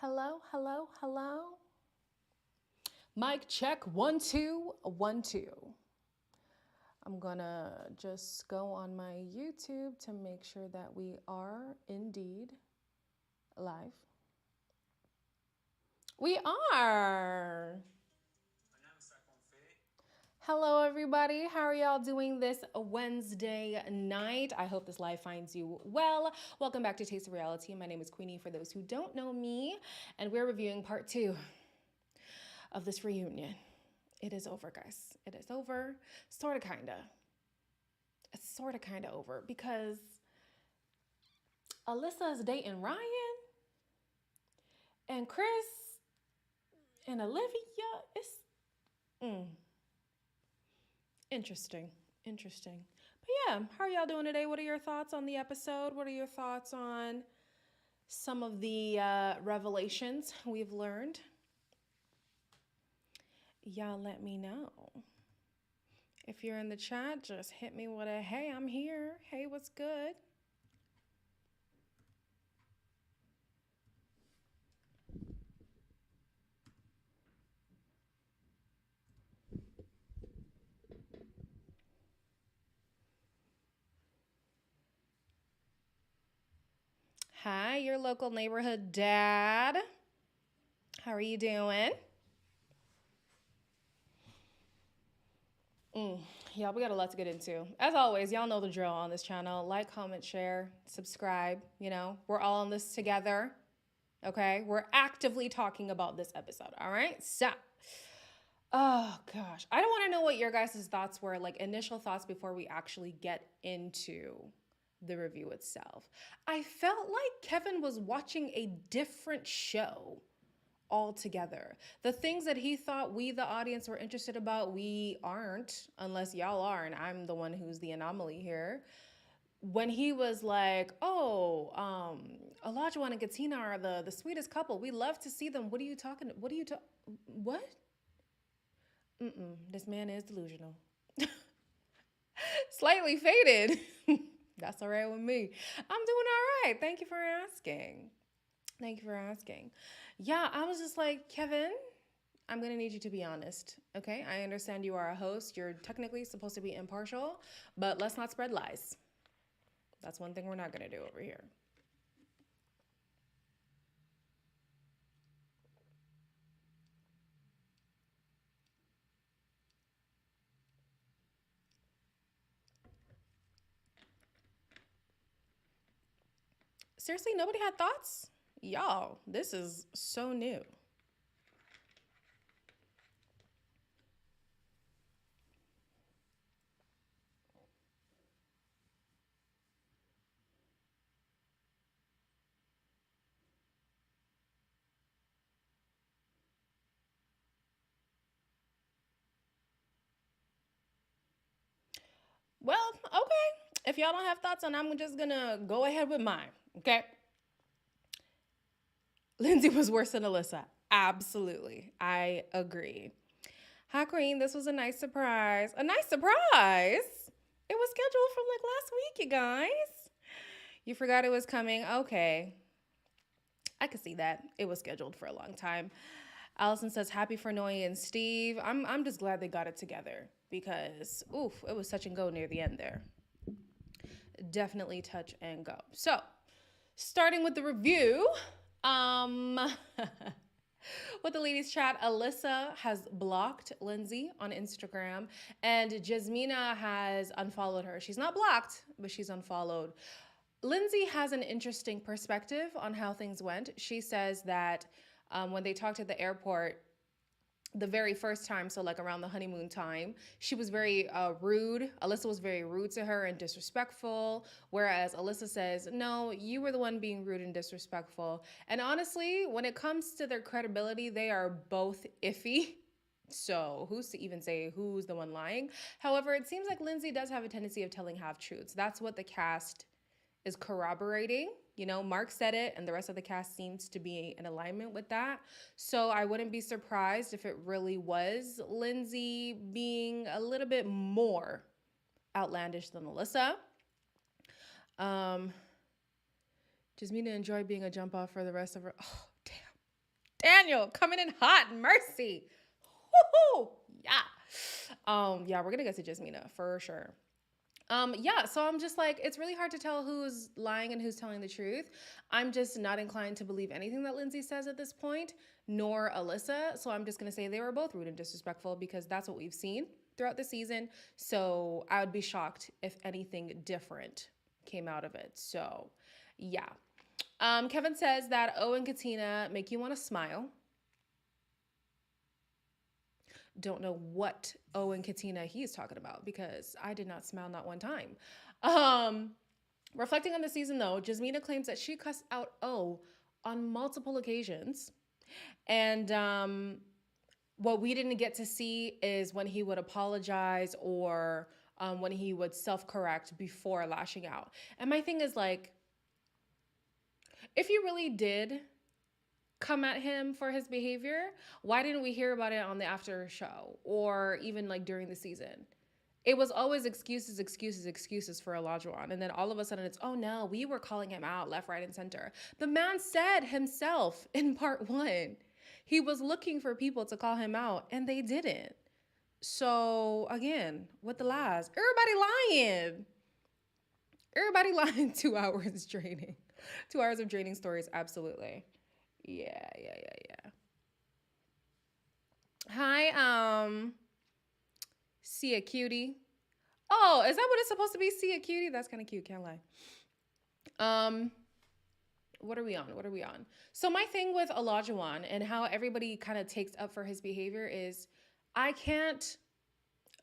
Hello, hello, hello. Mic check, 1, 2, 1, 2. I'm gonna just go on my YouTube to make sure that we are indeed live. We are. Hello, everybody. How are y'all doing this Wednesday night? I hope this live finds you well. Welcome back to Taste of Reality. My name is Queenie for those who don't know me, and we're reviewing part 2 of this reunion. It is over, guys. It is over. Sorta, kinda. It's sorta, kinda over because Alyssa is dating Ryan, and Chris and Olivia. It's interesting. But yeah, how are y'all doing today? What are your thoughts on the episode? What are your thoughts on some of the revelations we've learned? Y'all let me know. If you're in the chat, just hit me with a, hey, I'm here. Hey, what's good? Hi, your local neighborhood dad. How are you doing? Y'all, we got a lot to get into. As always, y'all know the drill on this channel. Like, comment, share, subscribe. You know, we're all in this together. Okay? We're actively talking about this episode. All right? So, oh gosh. I don't want to know what your guys' thoughts were, like initial thoughts before we actually get into the review itself. I felt like Kevin was watching a different show altogether. The things that he thought we, the audience, were interested about, we aren't, unless y'all are, and I'm the one who's the anomaly here. When he was like, oh, Olajuwon and Katina are the sweetest couple. We love to see them. What are you talking? What? This man is delusional. Slightly faded. That's all right with me. I'm doing all right. Thank you for asking. Yeah, I was just like, Kevin, I'm going to need you to be honest, okay? I understand you are a host. You're technically supposed to be impartial, but let's not spread lies. That's one thing we're not going to do over here. Seriously, nobody had thoughts? Y'all, this is so new. Well, okay. If y'all don't have thoughts on, I'm just gonna go ahead with mine, okay? Lindsay was worse than Alyssa. Absolutely. I agree. Hi, Queen. This was a nice surprise. A nice surprise? It was scheduled from like last week, you guys. You forgot it was coming. Okay. I could see that. It was scheduled for a long time. Allison says, happy for Noe and Steve. I'm just glad they got it together because, oof, it was touch and go near the end there. Definitely touch and go. So, starting with the review, with the ladies chat, Alyssa has blocked Lindsay on Instagram and Jasmina has unfollowed her. She's not blocked, but she's unfollowed. Lindsay has an interesting perspective on how things went. She says that when they talked at the airport, the very first time, so like around the honeymoon time, she was very rude. Alyssa was very rude to her and disrespectful, whereas Alyssa says, no, you were the one being rude and disrespectful. And honestly, when it comes to their credibility, they are both iffy. So who's to even say who's the one lying? However, it seems like Lindsay does have a tendency of telling half-truths. That's what the cast is corroborating. You know, Mark said it, and the rest of the cast seems to be in alignment with that. So I wouldn't be surprised if it really was Lindsay being a little bit more outlandish than Alyssa. Jasmina enjoyed being a jump off for the rest of her. Oh, damn. Daniel coming in hot. Mercy. Woohoo. Yeah, we're gonna get to Jasmina for sure. Yeah, so I'm just like, it's really hard to tell who's lying and who's telling the truth. I'm just not inclined to believe anything that Lindsay says at this point, nor Alyssa. So I'm just gonna say they were both rude and disrespectful because that's what we've seen throughout the season. So I would be shocked if anything different came out of it. So yeah. Kevin says that O and Katina make you want to smile. Don't know what O and Katina he's talking about because I did not smile not one time. Um, Reflecting on the season though, Jasmina claims that she cussed out O on multiple occasions. And what we didn't get to see is when he would apologize or when he would self-correct before lashing out. And my thing is like, if you really did come at him for his behavior, why didn't we hear about it on the after show or even like during the season? It was always excuses, excuses, excuses for Olajuwon. And then all of a sudden it's, oh no, we were calling him out left, right, and center. The man said himself in part 1, he was looking for people to call him out and they didn't. So again, with the lies, everybody lying 2 hours draining. 2 hours of draining stories, absolutely. Yeah. Hi, see a cutie. Oh, is that what it's supposed to be? See a cutie? That's kind of cute, can't lie. What are we on? So my thing with Olajuwon and how everybody kind of takes up for his behavior is I can't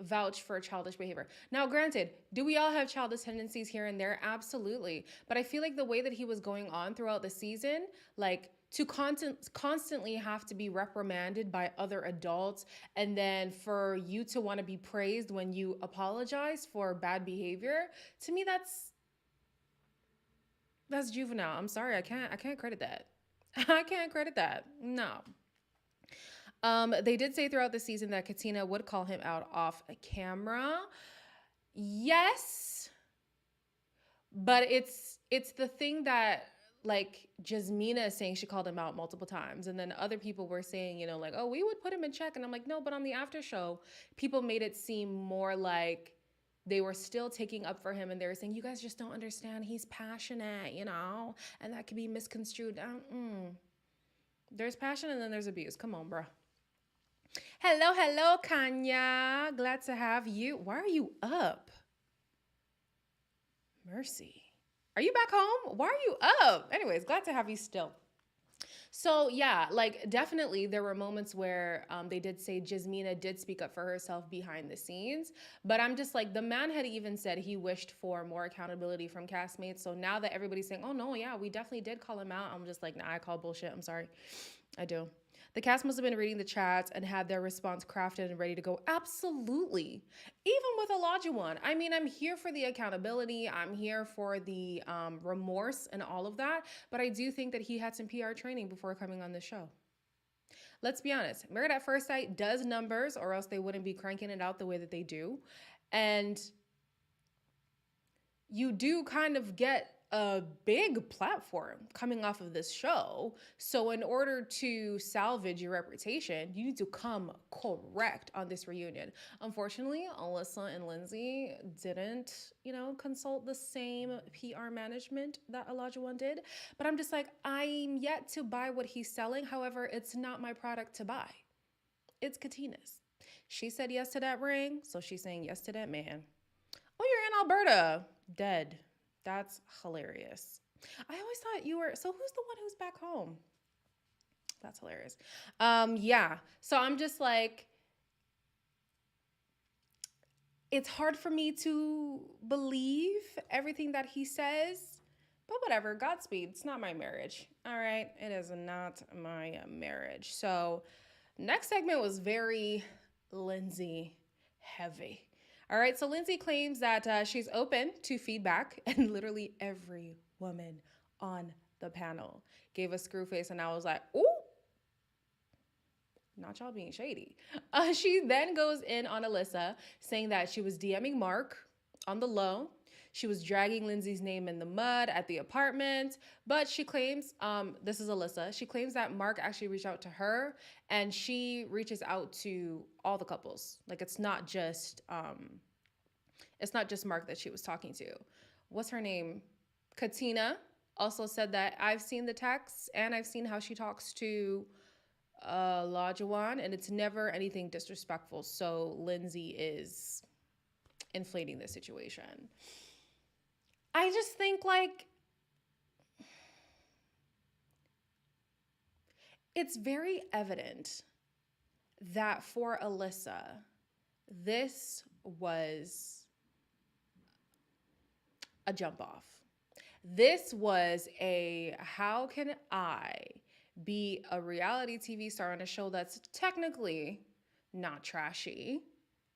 vouch for childish behavior. Now, granted, do we all have childish tendencies here and there? Absolutely. But I feel like the way that he was going on throughout the season, like to constantly have to be reprimanded by other adults and then for you to want to be praised when you apologize for bad behavior, to me that's juvenile. I'm sorry, I can't credit that. I can't credit that. No. They did say throughout the season that Katina would call him out off camera. Yes. But it's the thing that like Jasmina is saying she called him out multiple times. And then other people were saying, you know, like, oh, we would put him in check. And I'm like, no, but on the after show, people made it seem more like they were still taking up for him. And they were saying, you guys just don't understand. He's passionate, you know, and that could be misconstrued. There's passion and then there's abuse. Come on, bro. Hello, Kanya. Glad to have you. Why are you up? Mercy. Are you back home? Why are you up? Anyways, glad to have you still. So yeah, like definitely there were moments where they did say Jasmina did speak up for herself behind the scenes, but I'm just like, the man had even said he wished for more accountability from castmates. So now that everybody's saying, oh no, yeah, we definitely did call him out, I'm just like, nah, I call bullshit. I'm sorry. I do. The cast must have been reading the chats and had their response crafted and ready to go. Absolutely. Even with Olajuwon. I mean, I'm here for the accountability. I'm here for the remorse and all of that. But I do think that he had some PR training before coming on the show. Let's be honest. Married at First Sight does numbers, or else they wouldn't be cranking it out the way that they do. And you do kind of get a big platform coming off of this show. So in order to salvage your reputation, you need to come correct on this reunion. Unfortunately, Alyssa and Lindsay didn't, consult the same PR management that Olajuwon did. But I'm just like, I'm yet to buy what he's selling. However, it's not my product to buy. It's Katina's. She said yes to that ring, so she's saying yes to that man. Oh, you're in Alberta. Dead. That's hilarious. I always thought you were, so who's the one who's back home? That's hilarious. Yeah. So I'm just like, it's hard for me to believe everything that he says, but whatever, Godspeed. It's not my marriage. All right. It is not my marriage. So next segment was very Lindsay heavy. All right, so Lindsay claims that she's open to feedback, and literally every woman on the panel gave a screw face, and I was like, ooh, not y'all being shady. She then goes in on Alyssa, saying that she was DMing Mark on the low. She was dragging Lindsay's name in the mud at the apartment. But she claims, this is Alyssa, she claims that Mark actually reached out to her, and she reaches out to all the couples. Like it's not just Mark that she was talking to. What's her name? Katina also said that I've seen the texts and I've seen how she talks to Olajuwon, and it's never anything disrespectful. So Lindsay is inflating the situation. I just think like it's very evident that for Alyssa, this was a jump off. This was a how can I be a reality TV star on a show that's technically not trashy?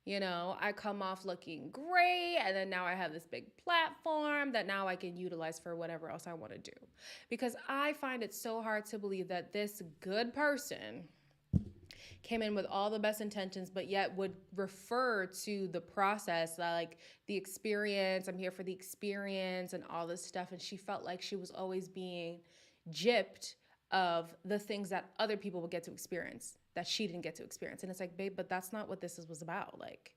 You know, I come off looking great, and then now I have this big platform that now I can utilize for whatever else I want to do. Because I find it so hard to believe that this good person came in with all the best intentions, but yet would refer to the process, like the experience, I'm here for the experience and all this stuff. And she felt like she was always being gypped of the things that other people would get to experience that she didn't get to experience. And it's like, babe, but that's not what this was about. Like,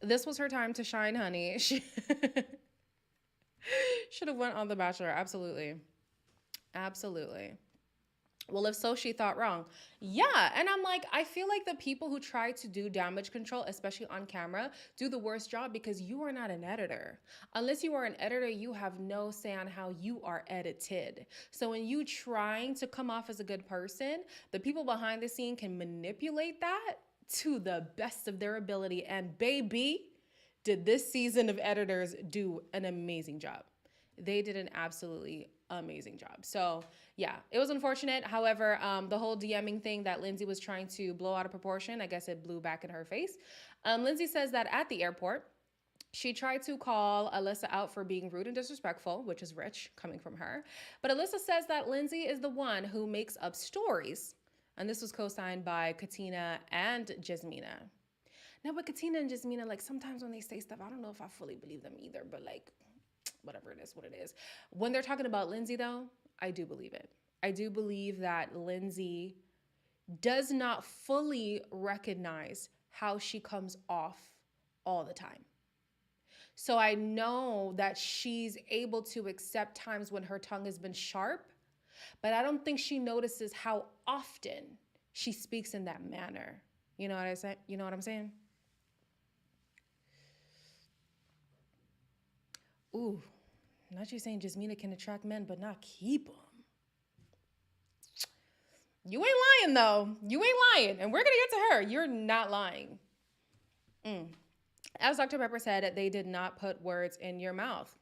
this was her time to shine, honey. She should have went on The Bachelor. Absolutely. Absolutely. Well, if so, she thought wrong. Yeah. And I'm like, I feel like the people who try to do damage control, especially on camera, do the worst job because you are not an editor. Unless you are an editor, you have no say on how you are edited. So when you trying to come off as a good person, the people behind the scene can manipulate that to the best of their ability. And baby, did this season of editors do an amazing job. They did an absolutely amazing job. So yeah, it was unfortunate. However, the whole DMing thing that Lindsay was trying to blow out of proportion, I guess it blew back in her face. Lindsay says that at the airport, she tried to call Alyssa out for being rude and disrespectful, which is rich coming from her. But Alyssa says that Lindsay is the one who makes up stories. And this was co-signed by Katina and Jasmina. Now, but Katina and Jasmina, like sometimes when they say stuff, I don't know if I fully believe them either, but like, whatever it is, what it is. When they're talking about Lindsay, though, I do believe it. I do believe that Lindsay does not fully recognize how she comes off all the time. So I know that she's able to accept times when her tongue has been sharp, but I don't think she notices how often she speaks in that manner. You know what I say? You know what I'm saying? Ooh. Not you saying Jasmina can attract men, but not keep them. You ain't lying, though. You ain't lying. And we're going to get to her. You're not lying. As Dr. Pepper said, they did not put words in your mouth.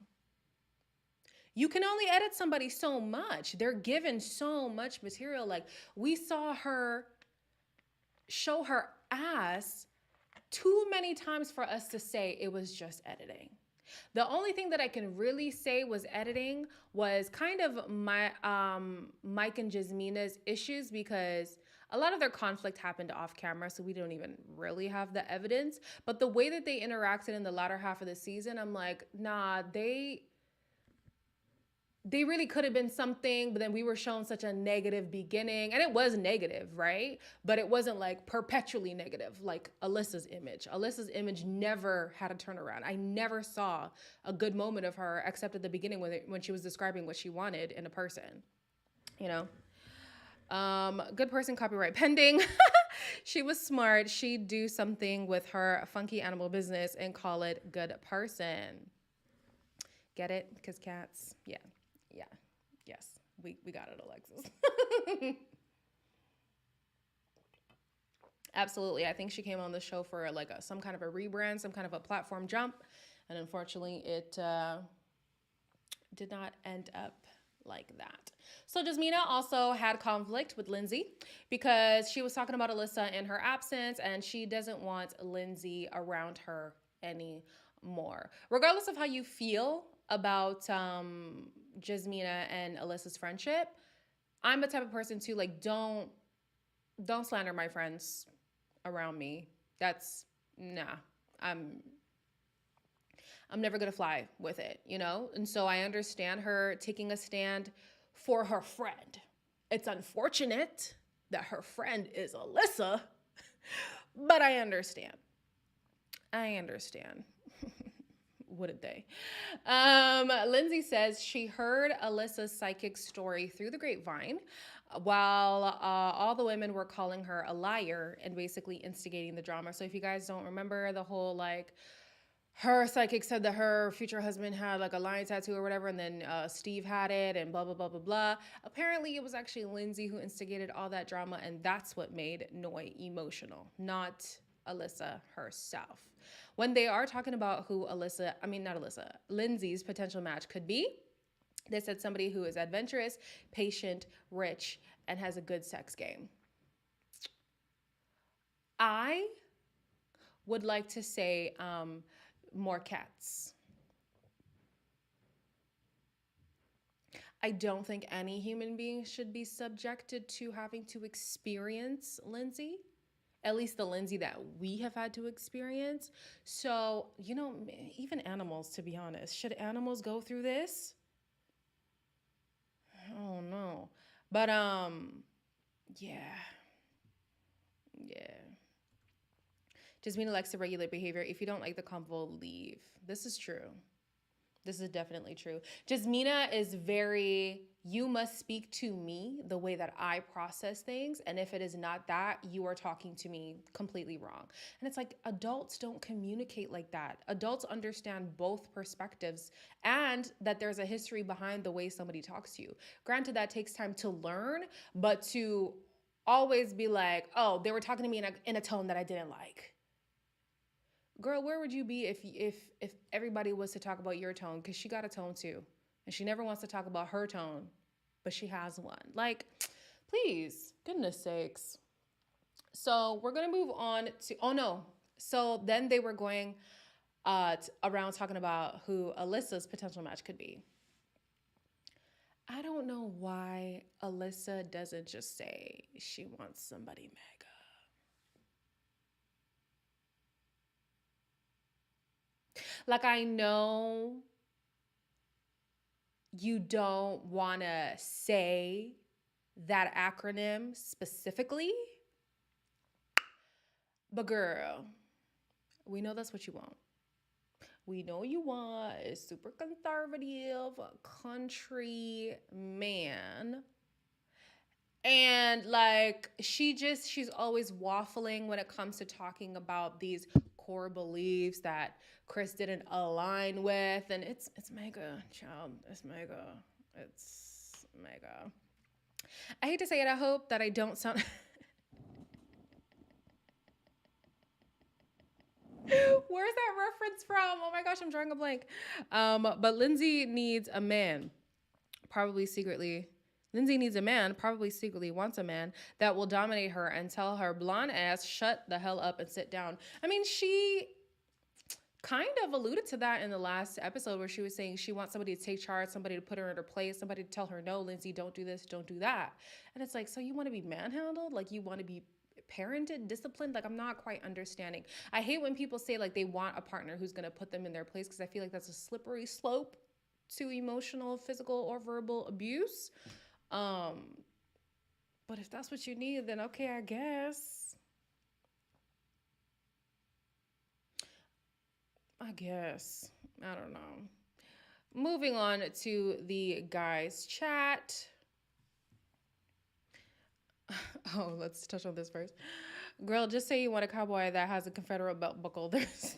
You can only edit somebody so much. They're given so much material. Like, we saw her show her ass too many times for us to say it was just editing. The only thing that I can really say was editing was kind of my Mike and Jasmina's issues, because a lot of their conflict happened off camera, so we don't even really have the evidence. But the way that they interacted in the latter half of the season, I'm like, nah, they really could have been something, but then we were shown such a negative beginning, and it was negative, right? But it wasn't like perpetually negative, like Alyssa's image. Alyssa's image never had a turnaround. I never saw a good moment of her except at the beginning when she was describing what she wanted in a person, you know? Good person, copyright pending. She was smart. She'd do something with her funky animal business and call it good person. Get it? Because cats, yeah. Yeah. Yes. We got it, Alexis. Absolutely. I think she came on the show for like some kind of a rebrand, some kind of a platform jump. And unfortunately, it did not end up like that. So Jasmina also had conflict with Lindsay because she was talking about Alyssa in her absence, and she doesn't want Lindsay around her anymore. Regardless of how you feel about Jasmina and Alyssa's friendship, I'm the type of person to like don't slander my friends around me. That's nah. I'm I'm never going to fly with it, you know? And so I understand her taking a stand for her friend. It's unfortunate that her friend is Alyssa, but I understand. I understand. Wouldn't they? Lindsay says she heard Alyssa's psychic story through the grapevine while all the women were calling her a liar and basically instigating the drama. So if you guys don't remember the whole like, her psychic said that her future husband had like a lion tattoo or whatever, and then Steve had it, and blah, blah, blah, blah, blah. Apparently, it was actually Lindsay who instigated all that drama, and that's what made Noi emotional, not Alyssa herself. When they are talking about who Lindsay's potential match could be, they said somebody who is adventurous, patient, rich, and has a good sex game. I would like to say more cats. I don't think any human being should be subjected to having to experience Lindsay, at least the Lindsay that we have had to experience. So, you know, even animals, to be honest, should animals go through this? Oh no. But yeah. Yeah. Jasmina likes to regulate behavior. If you don't like the convo, leave. This is true. This is definitely true. Jasmina is very, you must speak to me the way that I process things. And if it is not that, you are talking to me completely wrong. And it's like, adults don't communicate like that. Adults understand both perspectives and that there's a history behind the way somebody talks to you. Granted, that takes time to learn, but to always be like, oh, they were talking to me in a tone that I didn't like. Girl, where would you be if everybody was to talk about your tone? Because she got a tone too. And she never wants to talk about her tone, but she has one. Like, please, goodness sakes. So we're going to move on to, oh no. So then they were going around talking about who Alyssa's potential match could be. I don't know why Alyssa doesn't just say she wants somebody mega. Like, I know you don't want to say that acronym specifically, but girl, we know that's what you want. We know you want a super conservative country man. And like, she's always waffling when it comes to talking about these core beliefs that Chris didn't align with. And it's mega, child. It's mega. It's mega. I hate to say it. I hope that I don't sound... Where's that reference from? Oh my gosh, I'm drawing a blank. But Lindsay needs a man, probably secretly. Lindsay needs a man, probably secretly wants a man that will dominate her and tell her blonde ass, shut the hell up and sit down. I mean, she kind of alluded to that in the last episode where she was saying she wants somebody to take charge, somebody to put her in her place, somebody to tell her, no, Lindsay, don't do this, don't do that. And it's like, so you want to be manhandled? Like, you want to be parented, disciplined? Like, I'm not quite understanding. I hate when people say like they want a partner who's going to put them in their place, because I feel like that's a slippery slope to emotional, physical, or verbal abuse. But if that's what you need, then okay, I guess. I don't know. Moving on to the guys' chat. Oh, let's touch on this first. Girl, just say you want a cowboy that has a Confederate belt buckle. There's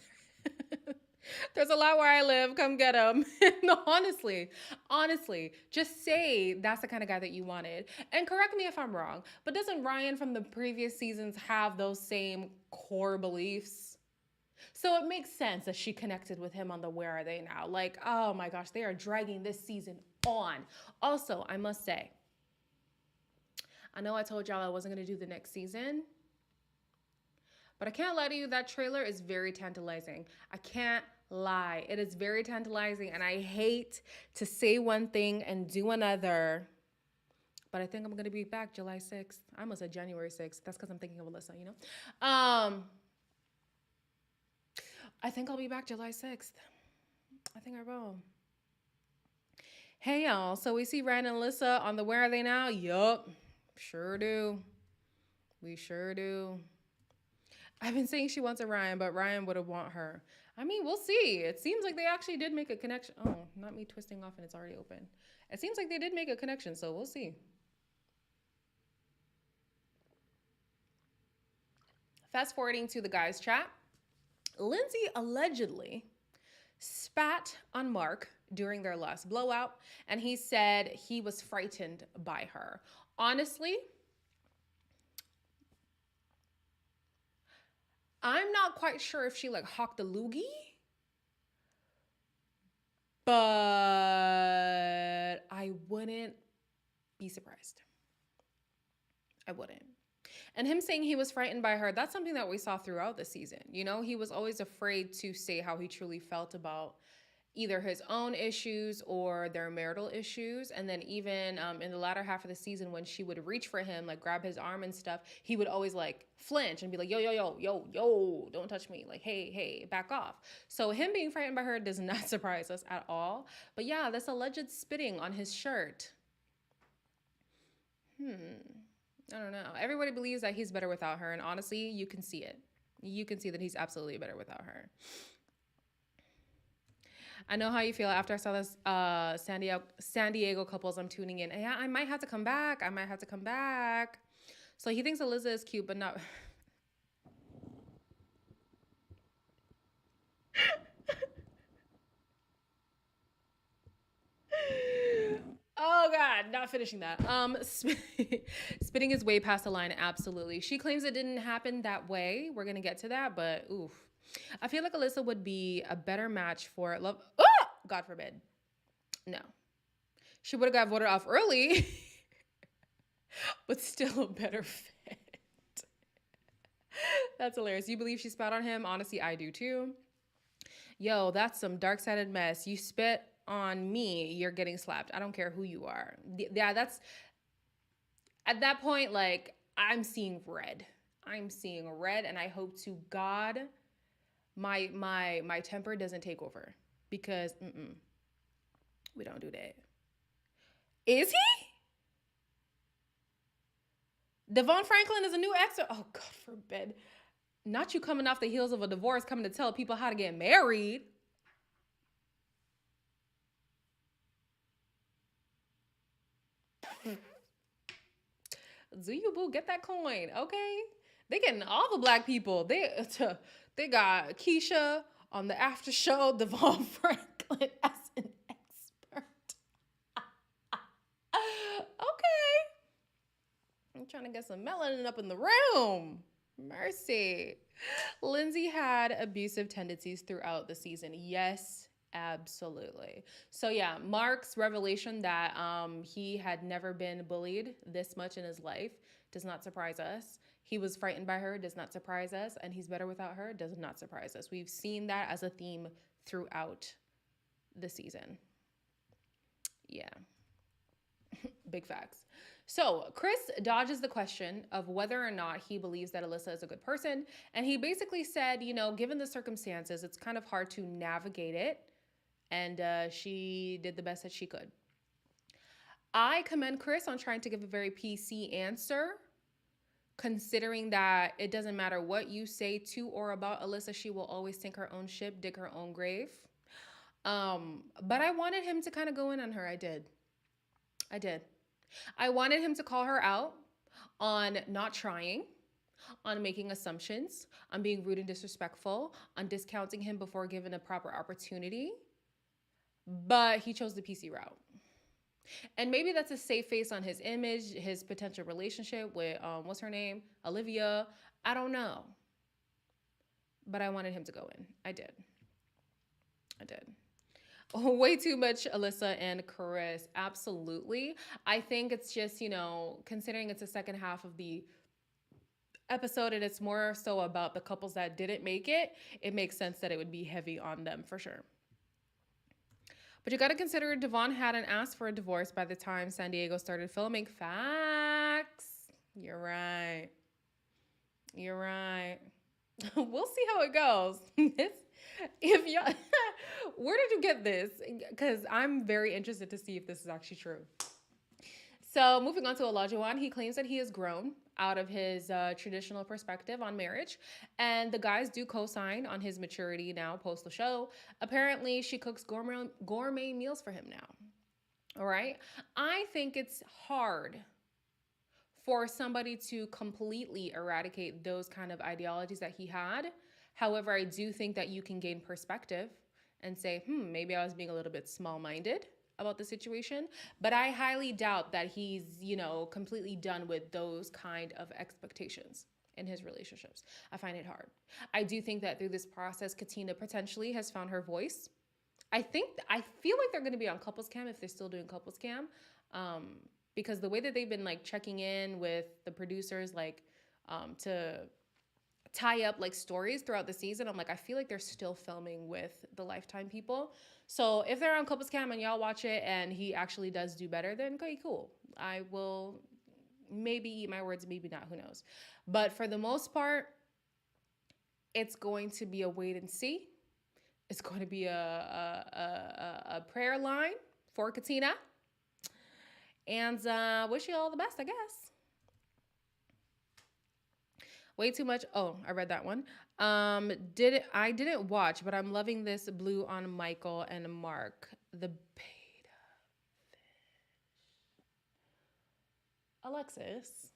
a lot where I live. Come get him. No, honestly, just say that's the kind of guy that you wanted. And correct me if I'm wrong, but doesn't Ryan from the previous seasons have those same core beliefs? So it makes sense that she connected with him on the Where Are They Now? Like, oh my gosh, they are dragging this season on. Also, I must say, I know I told y'all I wasn't going to do the next season, but I can't lie to you, that trailer is very tantalizing. I can't lie. It is very tantalizing, and I hate to say one thing and do another, but I think I'm going to be back July 6th. I almost said January 6th. That's because I'm thinking of Alyssa, you know? I think I'll be back July 6th. I think I will. Hey y'all, so we see Ryan and Alyssa on the Where Are They Now? Yup, sure do. We sure do. I've been saying she wants a Ryan, but Ryan would have want her. I mean, we'll see. It seems like they actually did make a connection. Oh, not me twisting off and it's already open. It seems like they did make a connection, so we'll see. Fast forwarding to the guys' chat. Lindsay allegedly spat on Mark during their last blowout, and he said he was frightened by her. Honestly, I'm not quite sure if she like hawked a loogie, but I wouldn't be surprised. I wouldn't. And him saying he was frightened by her, that's something that we saw throughout the season. You know, he was always afraid to say how he truly felt about either his own issues or their marital issues. And then even in the latter half of the season, when she would reach for him, like grab his arm and stuff, he would always like flinch and be like, yo, yo, yo, yo, yo, don't touch me. Like, hey, hey, back off. So him being frightened by her does not surprise us at all. But yeah, this alleged spitting on his shirt. I don't know. Everybody believes that he's better without her. And honestly, you can see it. You can see that he's absolutely better without her. I know how you feel after I saw this San Diego couples. I'm tuning in. Yeah, I might have to come back. So he thinks Alyssa is cute, but not. Oh God, not finishing that. Spitting is way past the line. Absolutely. She claims it didn't happen that way. We're gonna get to that, but oof. I feel like Alyssa would be a better match for love. Oh, God forbid. No. She would have got voted off early, but still a better fit. That's hilarious. You believe she spat on him? Honestly, I do too. Yo, that's some dark-sided mess. You spit on me, you're getting slapped. I don't care who you are. Yeah, that's at that point, like, I'm seeing red. And I hope to God my temper doesn't take over, because we don't do that. Is he? Devon Franklin is a new ex. Oh, God forbid. Not you coming off the heels of a divorce, coming to tell people how to get married. Do you, boo? Get that coin, okay? They getting all the black people. They got Keisha on the after show, Devon Franklin as an expert. Okay. I'm trying to get some melanin up in the room. Mercy. Lindsay had abusive tendencies throughout the season. Yes, absolutely. So yeah, Mark's revelation that he had never been bullied this much in his life does not surprise us. He was frightened by her, does not surprise us. And he's better without her, does not surprise us. We've seen that as a theme throughout the season. Yeah. Big facts. So Chris dodges the question of whether or not he believes that Alyssa is a good person. And he basically said, you know, given the circumstances, it's kind of hard to navigate it. And she did the best that she could. I commend Chris on trying to give a very PC answer, considering that it doesn't matter what you say to or about Alyssa, she will always sink her own ship, dig her own grave. But I wanted him to kind of go in on her. I did. I wanted him to call her out on not trying, on making assumptions, on being rude and disrespectful, on discounting him before given a proper opportunity. But he chose the PC route. And maybe that's a safe face on his image, his potential relationship with, what's her name? Olivia. I don't know. But I wanted him to go in. I did. Way too much Alyssa and Chris. Absolutely. I think it's just, you know, considering it's the second half of the episode and it's more so about the couples that didn't make it, it makes sense that it would be heavy on them for sure. But you got to consider Devon hadn't asked for a divorce by the time San Diego started filming. Facts. You're right. We'll see how it goes. If y'all, where did you get this? Because I'm very interested to see if this is actually true. So, moving on to Olajuwon, he claims that he has grown out of his traditional perspective on marriage, and the guys do co-sign on his maturity now post the show. Apparently, she cooks gourmet meals for him now. All right, I think it's hard for somebody to completely eradicate those kind of ideologies that he had. However, I do think that you can gain perspective and say, maybe I was being a little bit small minded about the situation. But I highly doubt that he's, completely done with those kind of expectations in his relationships. I find it hard. I do think that through this process, Katina potentially has found her voice. I feel like they're going to be on couples cam if they're still doing couples cam. Because the way that they've been like checking in with the producers, like to tie up like stories throughout the season, I'm like, I feel like they're still filming with the Lifetime people. So if they're on couples cam and y'all watch it and he actually does do better, then okay, cool. I will maybe eat my words, maybe not, who knows. But for the most part, it's going to be a wait and see. It's going to be a prayer line for Katina. And wish you all the best, I guess. Way too much. Oh, I read that one. I didn't watch, but I'm loving this blue on Michael and Mark. The beta fish. Alexis.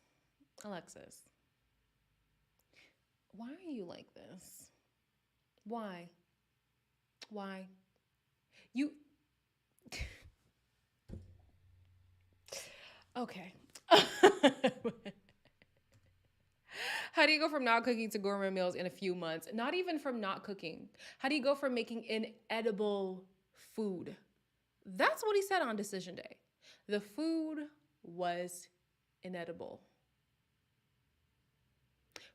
Why are you like this? Why? You. Okay. How do you go from not cooking to gourmet meals in a few months? Not even from not cooking. How do you go from making inedible food? That's what he said on decision day. The food was inedible.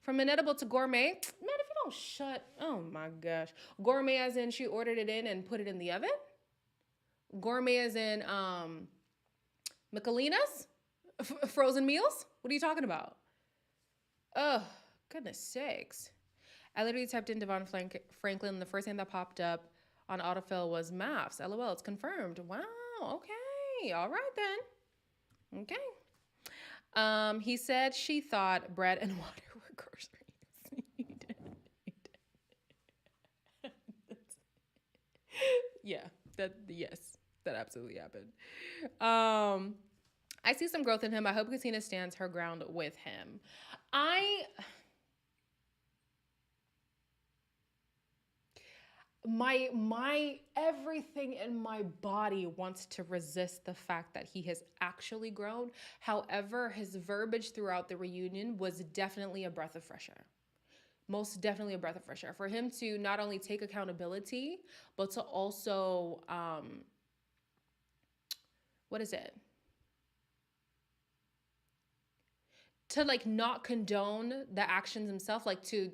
From inedible to gourmet, man, if you don't shut, oh my gosh. Gourmet as in she ordered it in and put it in the oven? Gourmet as in Michelinas? Frozen meals? What are you talking about? Oh, goodness sakes. I literally typed in Devon Franklin. The first thing that popped up on autofill was MAFS. LOL, it's confirmed. Wow, okay. All right then. Okay. He said she thought bread and water were groceries. He did. Yeah, that absolutely happened. I see some growth in him. I hope Katina stands her ground with him. My everything in my body wants to resist the fact that he has actually grown. However, his verbiage throughout the reunion was definitely a breath of fresh air. Most definitely a breath of fresh air. For him to not only take accountability, but to also, what is it? To like not condone the actions himself, like to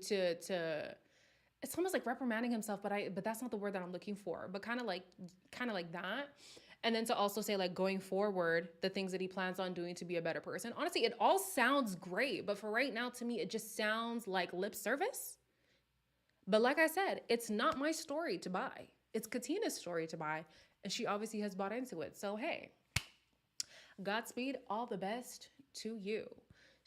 it's almost like reprimanding himself, but that's not the word that I'm looking for, but kind of like that. And then to also say like going forward, the things that he plans on doing to be a better person. Honestly, it all sounds great, but for right now, to me, it just sounds like lip service. But like I said, it's not my story to buy. It's Katina's story to buy, and she obviously has bought into it. So hey, Godspeed, all the best to you.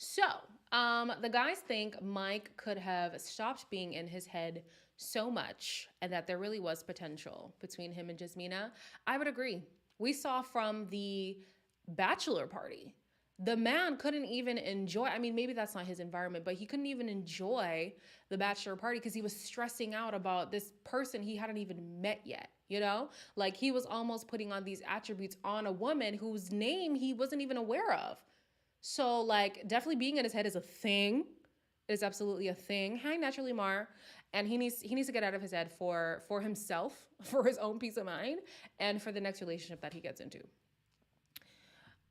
So, the guys think Mike could have stopped being in his head so much and that there really was potential between him and Jasmina. I would agree. We saw from the bachelor party, the man couldn't even enjoy, I mean, maybe that's not his environment, but he couldn't even enjoy the bachelor party because he was stressing out about this person he hadn't even met yet, Like he was almost putting on these attributes on a woman whose name he wasn't even aware of. So, like, definitely being in his head is a thing. It is absolutely a thing. Hi, Naturally Mar. And he needs to get out of his head for himself, for his own peace of mind, and for the next relationship that he gets into.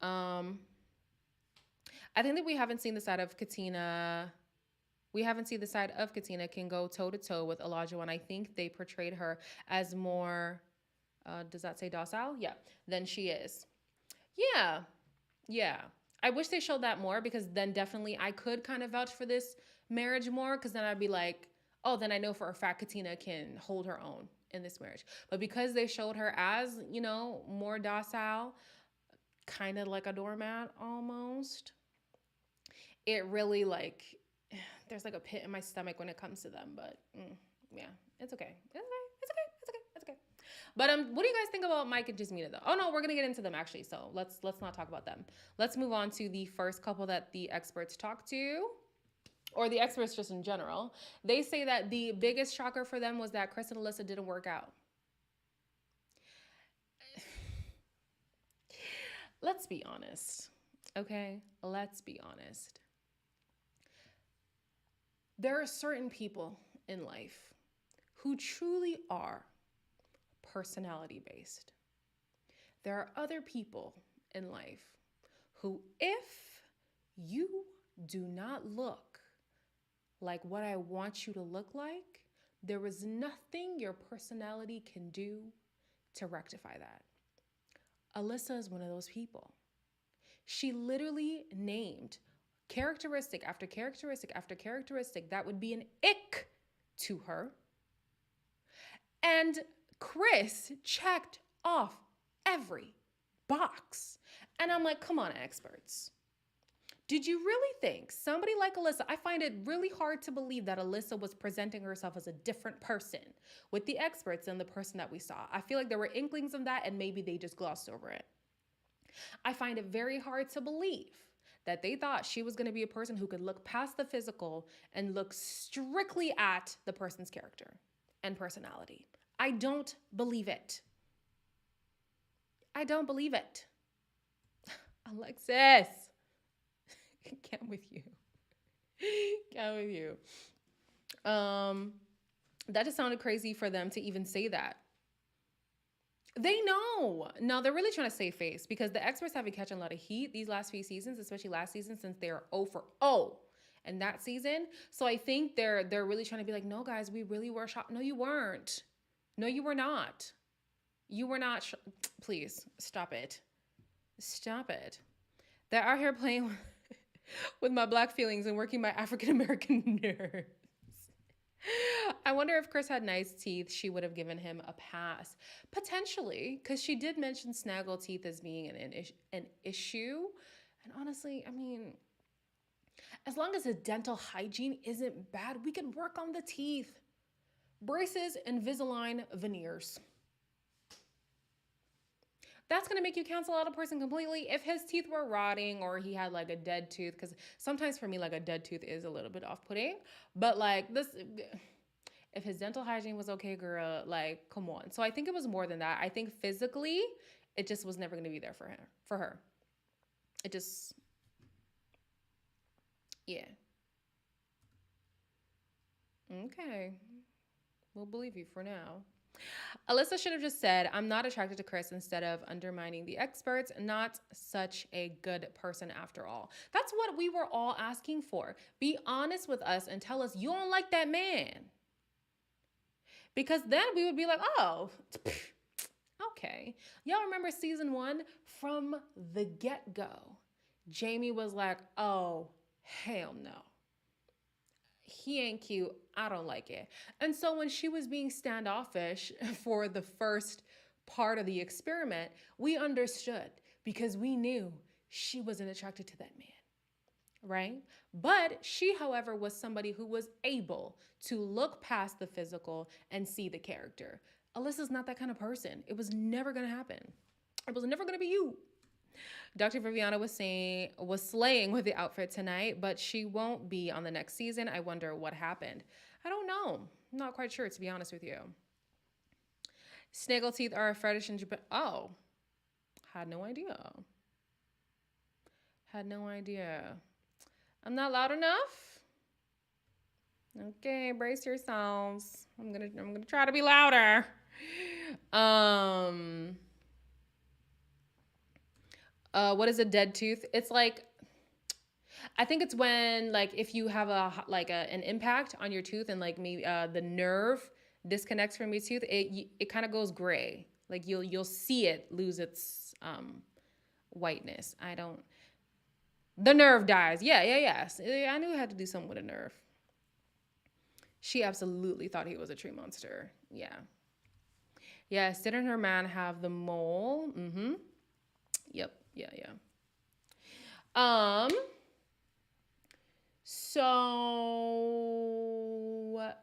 I think that we haven't seen the side of Katina. We haven't seen the side of Katina can go toe-to-toe with Olajuwon. I think they portrayed her as more, does that say docile? Yeah, than she is. Yeah. I wish they showed that more because then definitely I could kind of vouch for this marriage more because then I'd be like, oh, then I know for a fact Katina can hold her own in this marriage. But because they showed her as, more docile, kind of like a doormat almost, it really like, there's like a pit in my stomach when it comes to them. But yeah, it's okay. It's okay. It's okay. It's okay. It's okay. But what do you guys think about Mike and Jasmina though? Oh no, we're gonna get into them actually. So let's not talk about them. Let's move on to the first couple that the experts talked to, or the experts just in general. They say that the biggest shocker for them was that Chris and Alyssa didn't work out. Let's be honest, okay? Let's be honest. There are certain people in life who truly are personality based. There are other people in life who, if you do not look like what I want you to look like, there is nothing your personality can do to rectify that. Alyssa is one of those people. She literally named characteristic after characteristic after characteristic that would be an ick to her. And Chris checked off every box. And I'm like, come on, experts. Did you really think somebody like Alyssa, I find it really hard to believe that Alyssa was presenting herself as a different person with the experts than the person that we saw. I feel like there were inklings of that and maybe they just glossed over it. I find it very hard to believe that they thought she was going to be a person who could look past the physical and look strictly at the person's character and personality. I don't believe it. I don't believe it. Alexis. Can't with you. Can't with you. That just sounded crazy for them to even say that. They know. No, they're really trying to save face because the experts have been catching a lot of heat these last few seasons, especially last season, since they're 0 for 0 in that season. So I think they're really trying to be like, no, guys, we really were shocked. No, you weren't. No, you were not. You were not. Please stop it. Stop it. They're out here playing with my Black feelings and working my African-American nerves. I wonder if Chris had nice teeth, she would have given him a pass. Potentially, because she did mention snaggle teeth as being an issue. And honestly, I mean, as long as the dental hygiene isn't bad, we can work on the teeth. Braces, Invisalign, veneers. That's going to make you cancel out a person completely. If his teeth were rotting or he had like a dead tooth, because sometimes for me, like a dead tooth is a little bit off-putting. But like this, if his dental hygiene was okay, girl, like, come on. So I think it was more than that. I think physically, it just was never going to be there for her. It just, yeah. Okay. We'll believe you for now. Alyssa should have just said, I'm not attracted to Chris instead of undermining the experts. Not such a good person after all. That's what we were all asking for. Be honest with us and tell us you don't like that man. Because then we would be like, oh, okay. Y'all remember season 1? From the get-go, Jamie was like, oh, hell no. He ain't cute. I don't like it. And so when she was being standoffish for the first part of the experiment, we understood because we knew she wasn't attracted to that man, right? But she, however, was somebody who was able to look past the physical and see the character. Alyssa's not that kind of person. It was never going to happen. It was never going to be you. Dr. Viviana was slaying with the outfit tonight, but she won't be on the next season. I wonder what happened. I don't know. I'm not quite sure, to be honest with you. Snaggle teeth are a fetish in Japan. Oh, had no idea. Had no idea. I'm not loud enough. Okay, brace yourselves. I'm gonna try to be louder. What is a dead tooth? It's like, I think it's when like if you have an impact on your tooth and like maybe the nerve disconnects from your tooth, it kind of goes gray. Like you'll see it lose its whiteness. The nerve dies. Yeah. I knew it had to do something with a nerve. She absolutely thought he was a tree monster. Yeah. Yes, didn't her man have the mole? Mm-hmm. Yep. Yeah, yeah. Um, so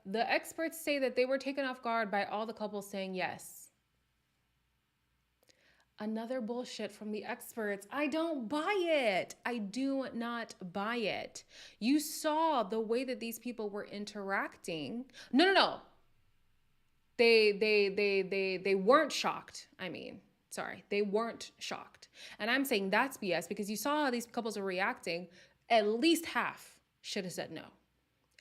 the experts say that they were taken off guard by all the couples saying yes. Another bullshit from the experts. I don't buy it. I do not buy it. You saw the way that these people were interacting. No, no, no. They weren't shocked. I mean, sorry, they weren't shocked. And I'm saying that's BS because you saw how these couples are reacting. At least half should have said no.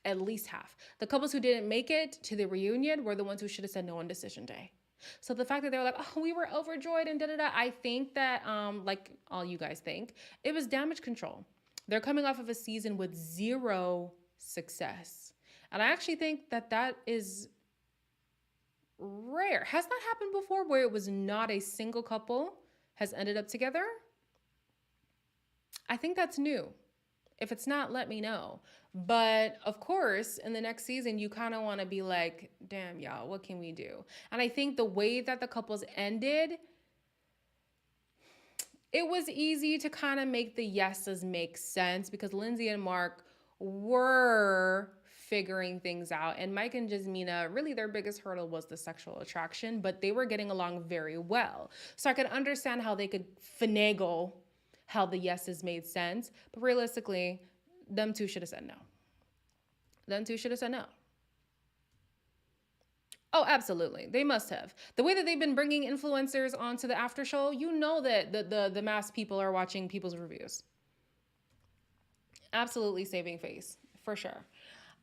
At least half. The couples who didn't make it to the reunion were the ones who should have said no on decision day. So the fact that they were like, oh, we were overjoyed and da-da-da, I think that, like all you guys think, it was damage control. They're coming off of a season with zero success. And I actually think that that is rare. Has that happened before where it was not a single couple has ended up together? I think that's new. If it's not, let me know. But of course, in the next season, you kind of want to be like, damn, y'all, what can we do? And I think the way that the couples ended, it was easy to kind of make the yeses make sense because Lindsay and Mark were figuring things out. And Mike and Jasmina, really their biggest hurdle was the sexual attraction, but they were getting along very well. So I could understand how they could finagle how the yeses made sense. But realistically, them two should have said no. Them two should have said no. Oh, absolutely. They must have. The way that they've been bringing influencers onto the after show, you know that the MAFS people are watching people's reviews. Absolutely saving face, for sure.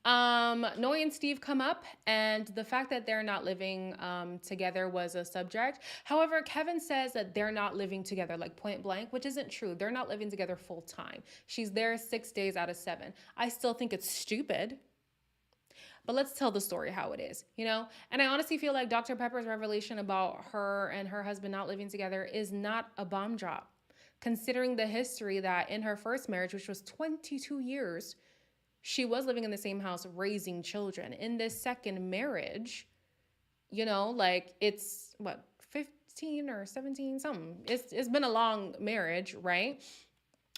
Noi and Steve come up, and the fact that they're not living together was a subject. However, Kevin says that they're not living together, like point blank, which isn't true. They're not living together full time. She's there 6 days out of 7. I still think it's stupid. But let's tell the story how it is, you know? And I honestly feel like Dr. Pepper's revelation about her and her husband not living together is not a bomb drop, considering the history that in her first marriage, which was 22 years, she was living in the same house, raising children. In this second marriage, you know, like it's what, 15 or 17, something. It's been a long marriage, right?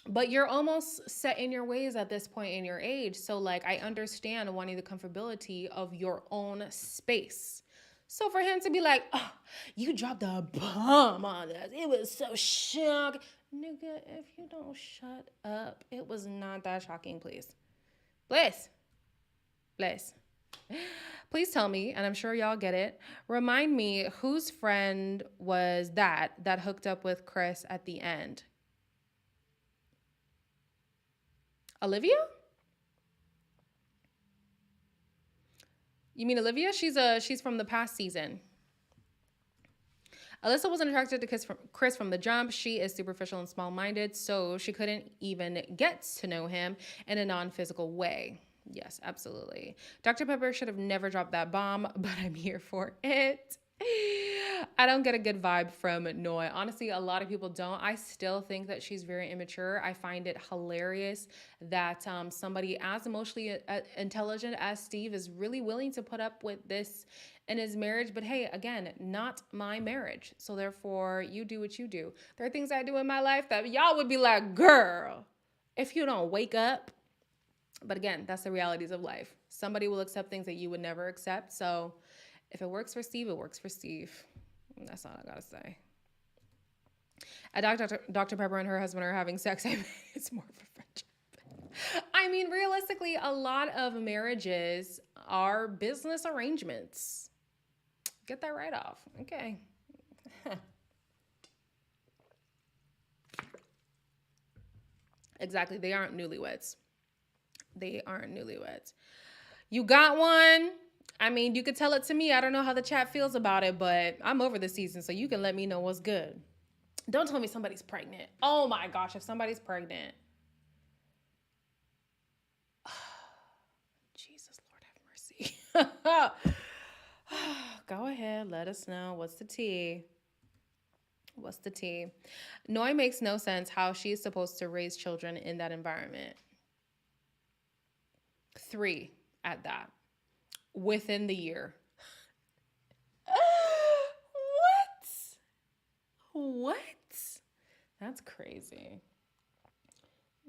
But you're almost set in your ways at this point in your age. So like, I understand wanting the comfortability of your own space. So for him to be like, oh, you dropped a bomb on us. It was so shocking. Nigga, if you don't shut up, it was not that shocking, please. Please. Please tell me, and I'm sure y'all get it. Remind me, whose friend was that hooked up with Chris at the end? Olivia? You mean Olivia? She's from the past season. Alyssa wasn't attracted to Chris from the jump. She is superficial and small-minded, so she couldn't even get to know him in a non-physical way. Yes, absolutely. Dr. Pepper should have never dropped that bomb, but I'm here for it. I don't get a good vibe from Noi. Honestly, a lot of people don't. I still think that she's very immature. I find it hilarious that somebody as emotionally intelligent as Steve is really willing to put up with this in his marriage. But hey, again, not my marriage. So therefore, you do what you do. There are things I do in my life that y'all would be like, girl, if you don't wake up. But again, that's the realities of life. Somebody will accept things that you would never accept. So if it works for Steve, it works for Steve. That's all I gotta say. Dr. Pepper and her husband are having sex. I mean, it's more of a friendship. I mean, realistically, a lot of marriages are business arrangements. Get that right off. Okay. Exactly. They aren't newlyweds. They aren't newlyweds. You got one? I mean, you could tell it to me. I don't know how the chat feels about it, but I'm over the season, so you can let me know what's good. Don't tell me somebody's pregnant. Oh my gosh, if somebody's pregnant. Jesus, Lord have mercy. Go ahead, let us know. What's the tea? What's the tea? Noi makes no sense how she's supposed to raise children in that environment. 3 at that. within the year. What? That's crazy.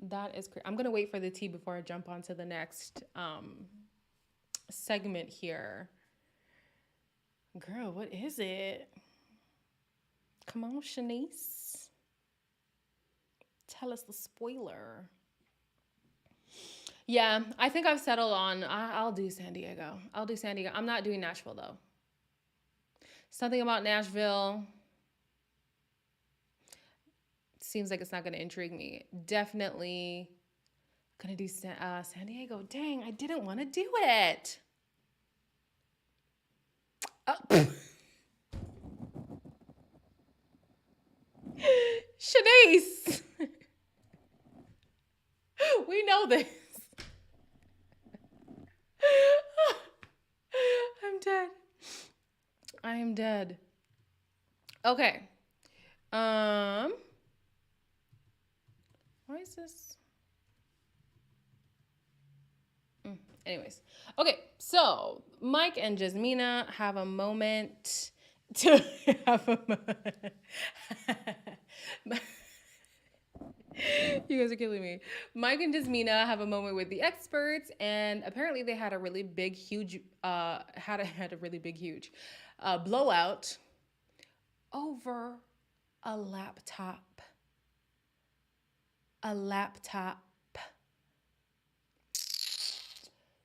That is crazy. I'm going to wait for the tea before I jump on to the next segment here. Girl, what is it? Come on, Shanice. Tell us the spoiler. Yeah, I think I've settled on, I'll do San Diego. I'll do San Diego. I'm not doing Nashville, though. Something about Nashville seems like it's not going to intrigue me. Definitely going to do San Diego. Dang, I didn't want to do it. Shanice. We know this. I'm dead. I am dead. Okay. Why is this? Anyways. Okay, so Mike and Jasmina have a moment to have a moment. You guys are killing me. Mike and Jasmina have a moment with the experts, and apparently they had a really big, huge, blowout over a laptop. A laptop.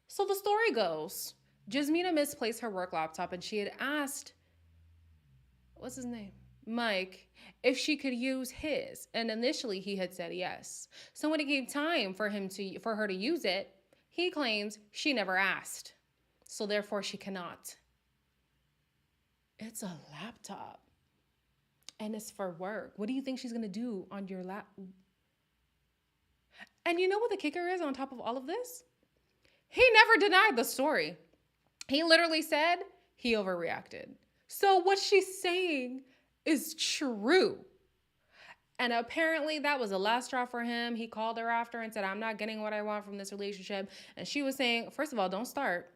So the story goes, Jasmina misplaced her work laptop, and she had asked, what's his name? Mike, if she could use his, and initially he had said yes. So when it came time for her to use it, he claims she never asked, so therefore she cannot. It's a laptop, and it's for work. What do you think she's gonna do on your lap? And you know what the kicker is on top of all of this? He never denied the story. He literally said he overreacted. So what she's saying is true. And apparently that was the last straw for him. He called her after and said, I'm not getting what I want from this relationship. And she was saying, first of all, don't start.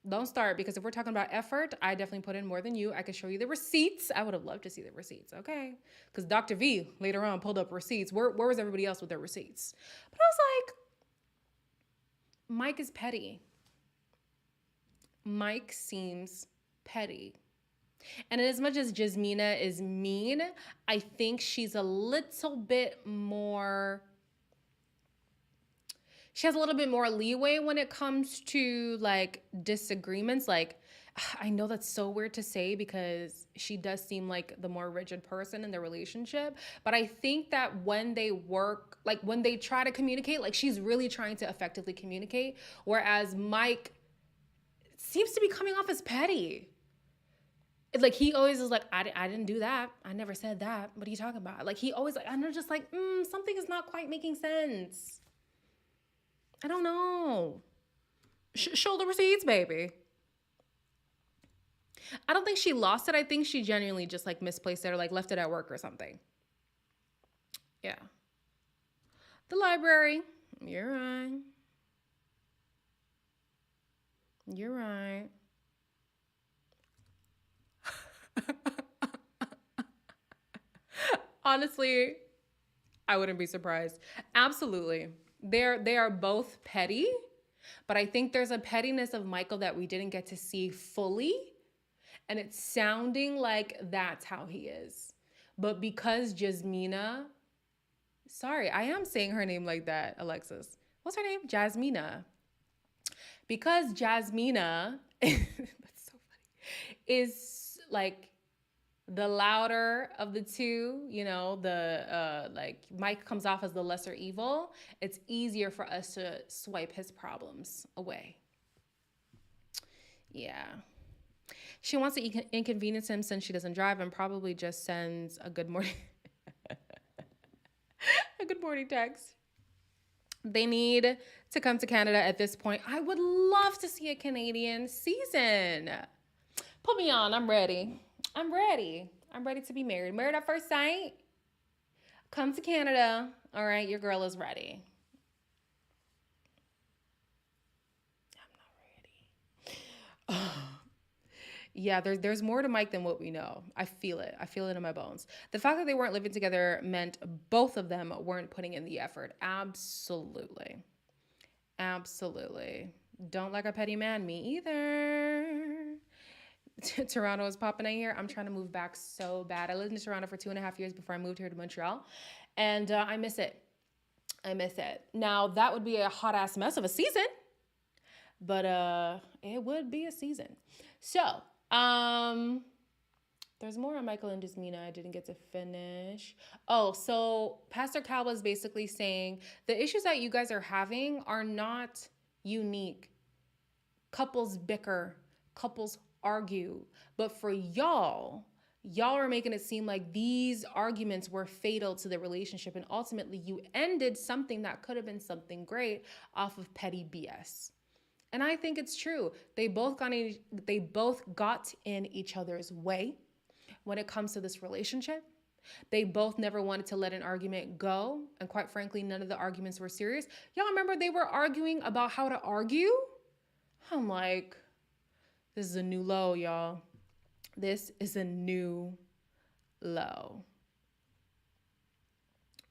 Don't start, because if we're talking about effort, I definitely put in more than you. I could show you the receipts. I would have loved to see the receipts, okay? Because Dr. V later on pulled up receipts. Where was everybody else with their receipts? But I was like, Mike is petty. Mike seems petty. And as much as Jasmina is mean, I think she's a little bit more... She has a little bit more leeway when it comes to like disagreements. Like, I know that's so weird to say because she does seem like the more rigid person in the relationship. But I think that when they work, like when they try to communicate, like she's really trying to effectively communicate. Whereas Mike seems to be coming off as petty. It's like he always is like, I didn't do that. I never said that. What are you talking about? Like he always like, I'm just like, something is not quite making sense. I don't know. Show the receipts, baby. I don't think she lost it. I think she genuinely just like misplaced it or like left it at work or something. Yeah. The library. You're right. You're right. Honestly, I wouldn't be surprised. Absolutely. They are both petty, but I think there's a pettiness of Michael that we didn't get to see fully, and it's sounding like that's how he is. But because Jasmina, sorry, I am saying her name like that, Alexis. What's her name? Jasmina. Because Jasmina, that's so funny, is like the louder of the two, you know, the like Mike comes off as the lesser evil, it's easier for us to swipe his problems away. Yeah. She wants to inconvenience him since she doesn't drive and probably just sends a good morning a good morning text. They need to come to Canada at this point. I would love to see a Canadian season. Put me on. I'm ready. I'm ready. I'm ready to be married. Married at first sight. Come to Canada. All right, your girl is ready. I'm not ready. Yeah, there's more to Mike than what we know. I feel it. I feel it in my bones. The fact that they weren't living together meant both of them weren't putting in the effort. Absolutely. Absolutely. Don't like a petty man, me either. Toronto is popping in here. I'm trying to move back so bad. I lived in Toronto for 2.5 years before I moved here to Montreal, and I miss it. I miss it. Now that would be a hot ass mess of a season, but it would be a season. So, there's more on Michael and Jasmina I didn't get to finish. Oh, so Pastor Cal was basically saying the issues that you guys are having are not unique. Couples bicker, couples argue, but for y'all are making it seem like these arguments were fatal to the relationship, and ultimately you ended something that could have been something great off of petty BS. And I think it's true. They both got in each other's way when it comes to this relationship. They both never wanted to let an argument go, and quite frankly, none of the arguments were serious. Y'all remember they were arguing about how to argue? I'm like, this is a new low, y'all. This is a new low.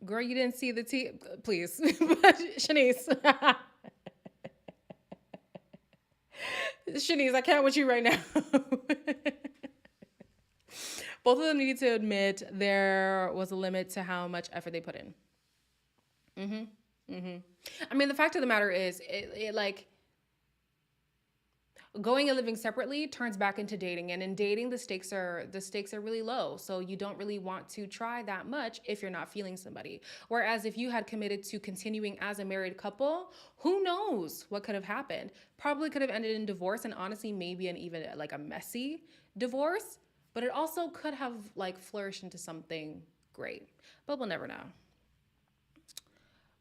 Girl, you didn't see the tea? Please. Shanice. Shanice, I can't with you right now. Both of them needed to admit there was a limit to how much effort they put in. I mean, the fact of the matter is, it like, going and living separately turns back into dating, and in dating the stakes are really low, so you don't really want to try that much if you're not feeling somebody. Whereas if you had committed to continuing as a married couple, who knows what could have happened? Probably could have ended in divorce, and honestly maybe an even like a messy divorce, but it also could have like flourished into something great. But we'll never know.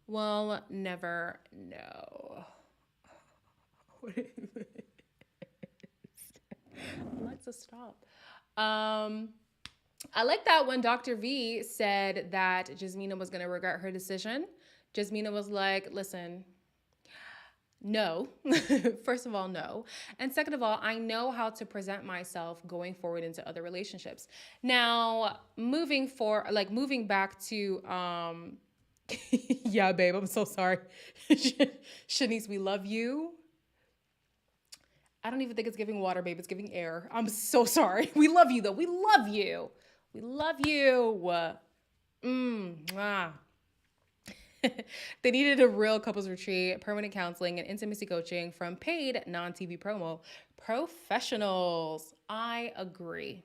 We'll never know. Alexa, stop. I like that when Dr. V said that Jasmina was going to regret her decision. Jasmina was like, listen, no. First of all, no. And second of all, I know how to present myself going forward into other relationships. Now, moving back to, yeah, babe, I'm so sorry. Shanice, we love you. I don't even think it's giving water, babe. It's giving air. I'm so sorry. We love you, though. We love you. We love you. They needed a real couples retreat, permanent counseling, and intimacy coaching from paid non-TV promo professionals. I agree.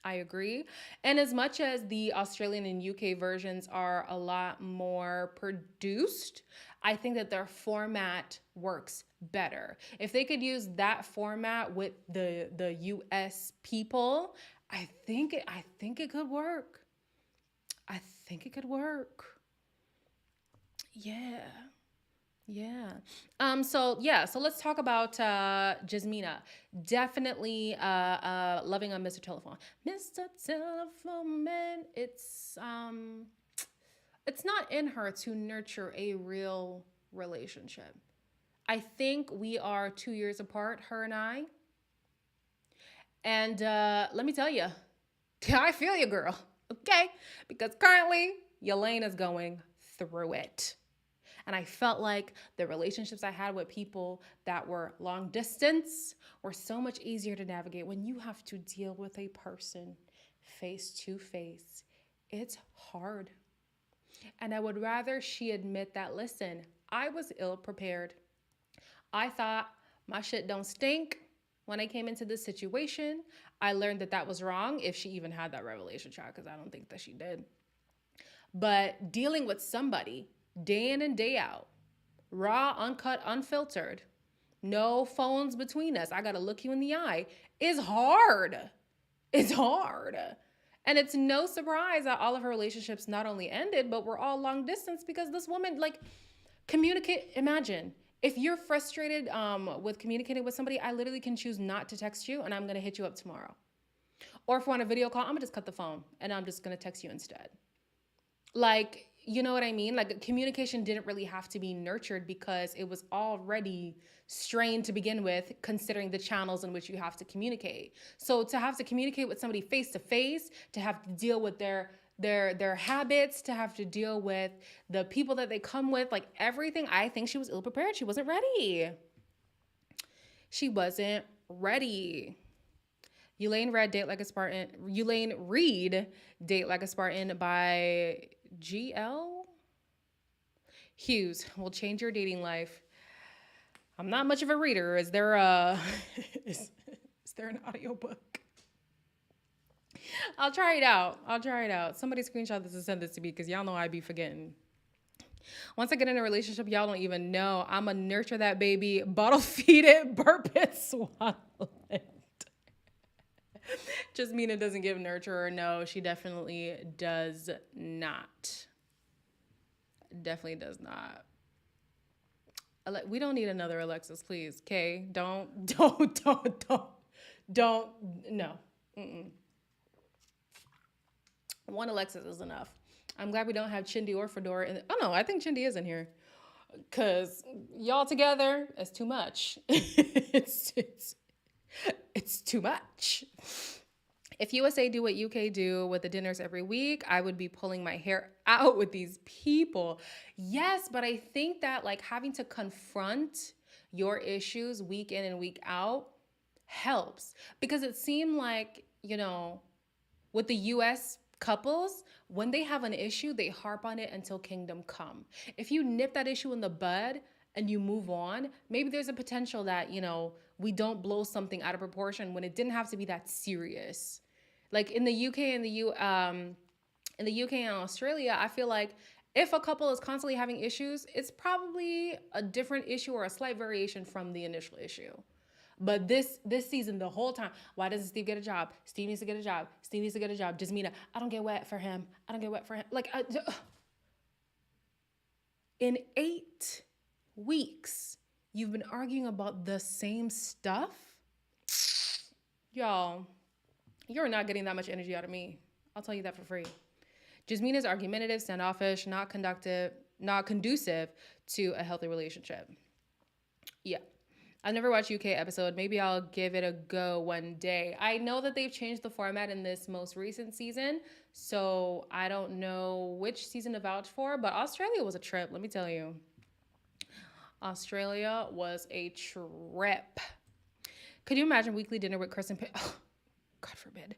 And as much as the Australian and UK versions are a lot more produced, I think that their format works better. If they could use that format with the US people, I think it could work. I think it could work. Yeah. So let's talk about Jasmina. Definitely loving on Mr. Telephone. Mr. Telephone Man, it's not in her to nurture a real relationship. I think we are 2 years apart, her and I. And let me tell you, I feel you, girl. Okay? Because currently, Yelena's going through it. And I felt like the relationships I had with people that were long distance were so much easier to navigate when you have to deal with a person face to face. It's hard. And I would rather she admit that, listen, I was ill prepared. I thought my shit don't stink when I came into this situation. I learned that was wrong, if she even had that revelation, child, because I don't think that she did. But dealing with somebody day in and day out, raw, uncut, unfiltered, no phones between us, I gotta look you in the eye, is hard. It's hard. And it's no surprise that all of her relationships not only ended, but were all long distance, because this woman, communicate. Imagine if you're frustrated with communicating with somebody, I literally can choose not to text you, and I'm gonna hit you up tomorrow. Or if we're on a video call, I'm gonna just cut the phone and I'm just gonna text you instead. you know what I mean? Like communication didn't really have to be nurtured because it was already strained to begin with, considering the channels in which you have to communicate. So to have to communicate with somebody face to face, to have to deal with their habits, to have to deal with the people that they come with, like everything, I think she was ill prepared. She wasn't ready. She wasn't ready. Elaine Reid, Date Like a Spartan. Elaine Reid, Date Like a Spartan by GL Hughes will change your dating life. I'm not much of a reader. Is there a is there an audiobook? I'll try it out. Somebody screenshot this and send this to me because y'all know I be forgetting. Once I get in a relationship, y'all don't even know. I'ma nurture that baby, bottle feed it, burp it, swallow it. Jasmina doesn't give nurture. No, she definitely does not. Definitely does not. We don't need another Alexis, please. Okay, don't. No. Mm-mm. One Alexis is enough. I'm glad we don't have Chindy or Fedora. Oh no, I think Chindy is in here. Cause y'all together, it's too much. it's too much. If USA do what UK do with the dinners every week, I would be pulling my hair out with these people. Yes, but I think that like having to confront your issues week in and week out helps, because it seemed like, you know, with the US couples, when they have an issue, they harp on it until kingdom come. If you nip that issue in the bud and you move on, maybe there's a potential that, you know, we don't blow something out of proportion when it didn't have to be that serious. Like in the UK and in the UK and Australia, I feel like if a couple is constantly having issues, it's probably a different issue or a slight variation from the initial issue. But this season, the whole time, why doesn't Steve get a job? Steve needs to get a job. Steve needs to get a job. Jasmina, I don't get wet for him. Like, in 8 weeks, you've been arguing about the same stuff? Y'all, you're not getting that much energy out of me. I'll tell you that for free. Jasmina's argumentative, standoffish, not conducive to a healthy relationship. Yeah. I've never watched UK episode. Maybe I'll give it a go one day. I know that they've changed the format in this most recent season, so I don't know which season to vouch for, but Australia was a trip, let me tell you. Australia was a trip. Could you imagine weekly dinner with Chris and oh, God forbid.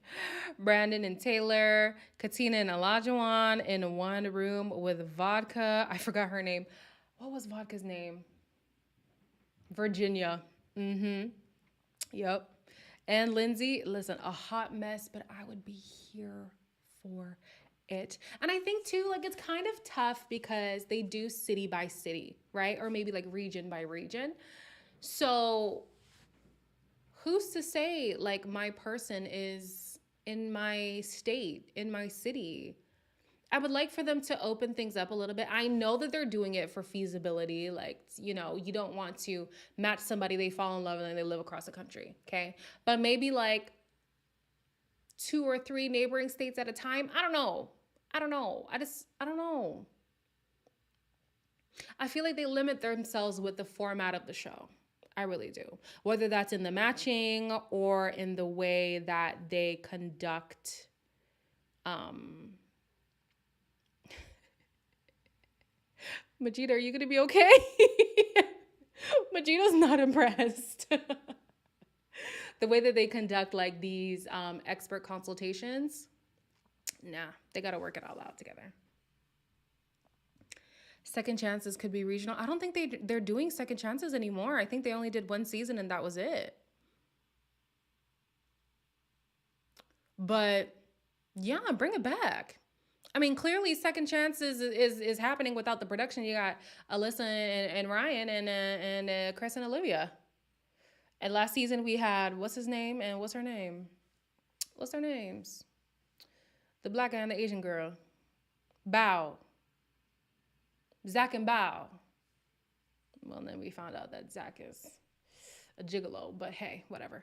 Brandon and Taylor, Katina and Olajuwon in one room with vodka. I forgot her name. What was vodka's name? Virginia. Yep. And Lindsay, listen, a hot mess, but I would be here for it. And I think too, like it's kind of tough because they do city by city, right? Or maybe like region by region. So who's to say like my person is in my state, in my city? I would like for them to open things up a little bit. I know that they're doing it for feasibility. Like, you know, you don't want to match somebody, they fall in love and then they live across the country, okay? But maybe like 2 or 3 neighboring states at a time. I don't know. I don't know. I feel like they limit themselves with the format of the show. I really do. Whether that's in the matching or in the way that they conduct Majida, are you going to be okay? Majida's not impressed. The way that they conduct like these expert consultations, nah, they got to work it all out together. Second chances could be regional. I don't think they're doing second chances anymore. I think they only did 1 season and that was it. But yeah, bring it back. I mean, clearly second chances is happening without the production. You got Alyssa and Ryan and Chris and Olivia. And last season we had, what's his name and what's her name? What's their names? The black guy and the Asian girl. Bao. Zach and Bao. Well, then we found out that Zach is a gigolo, but hey, whatever.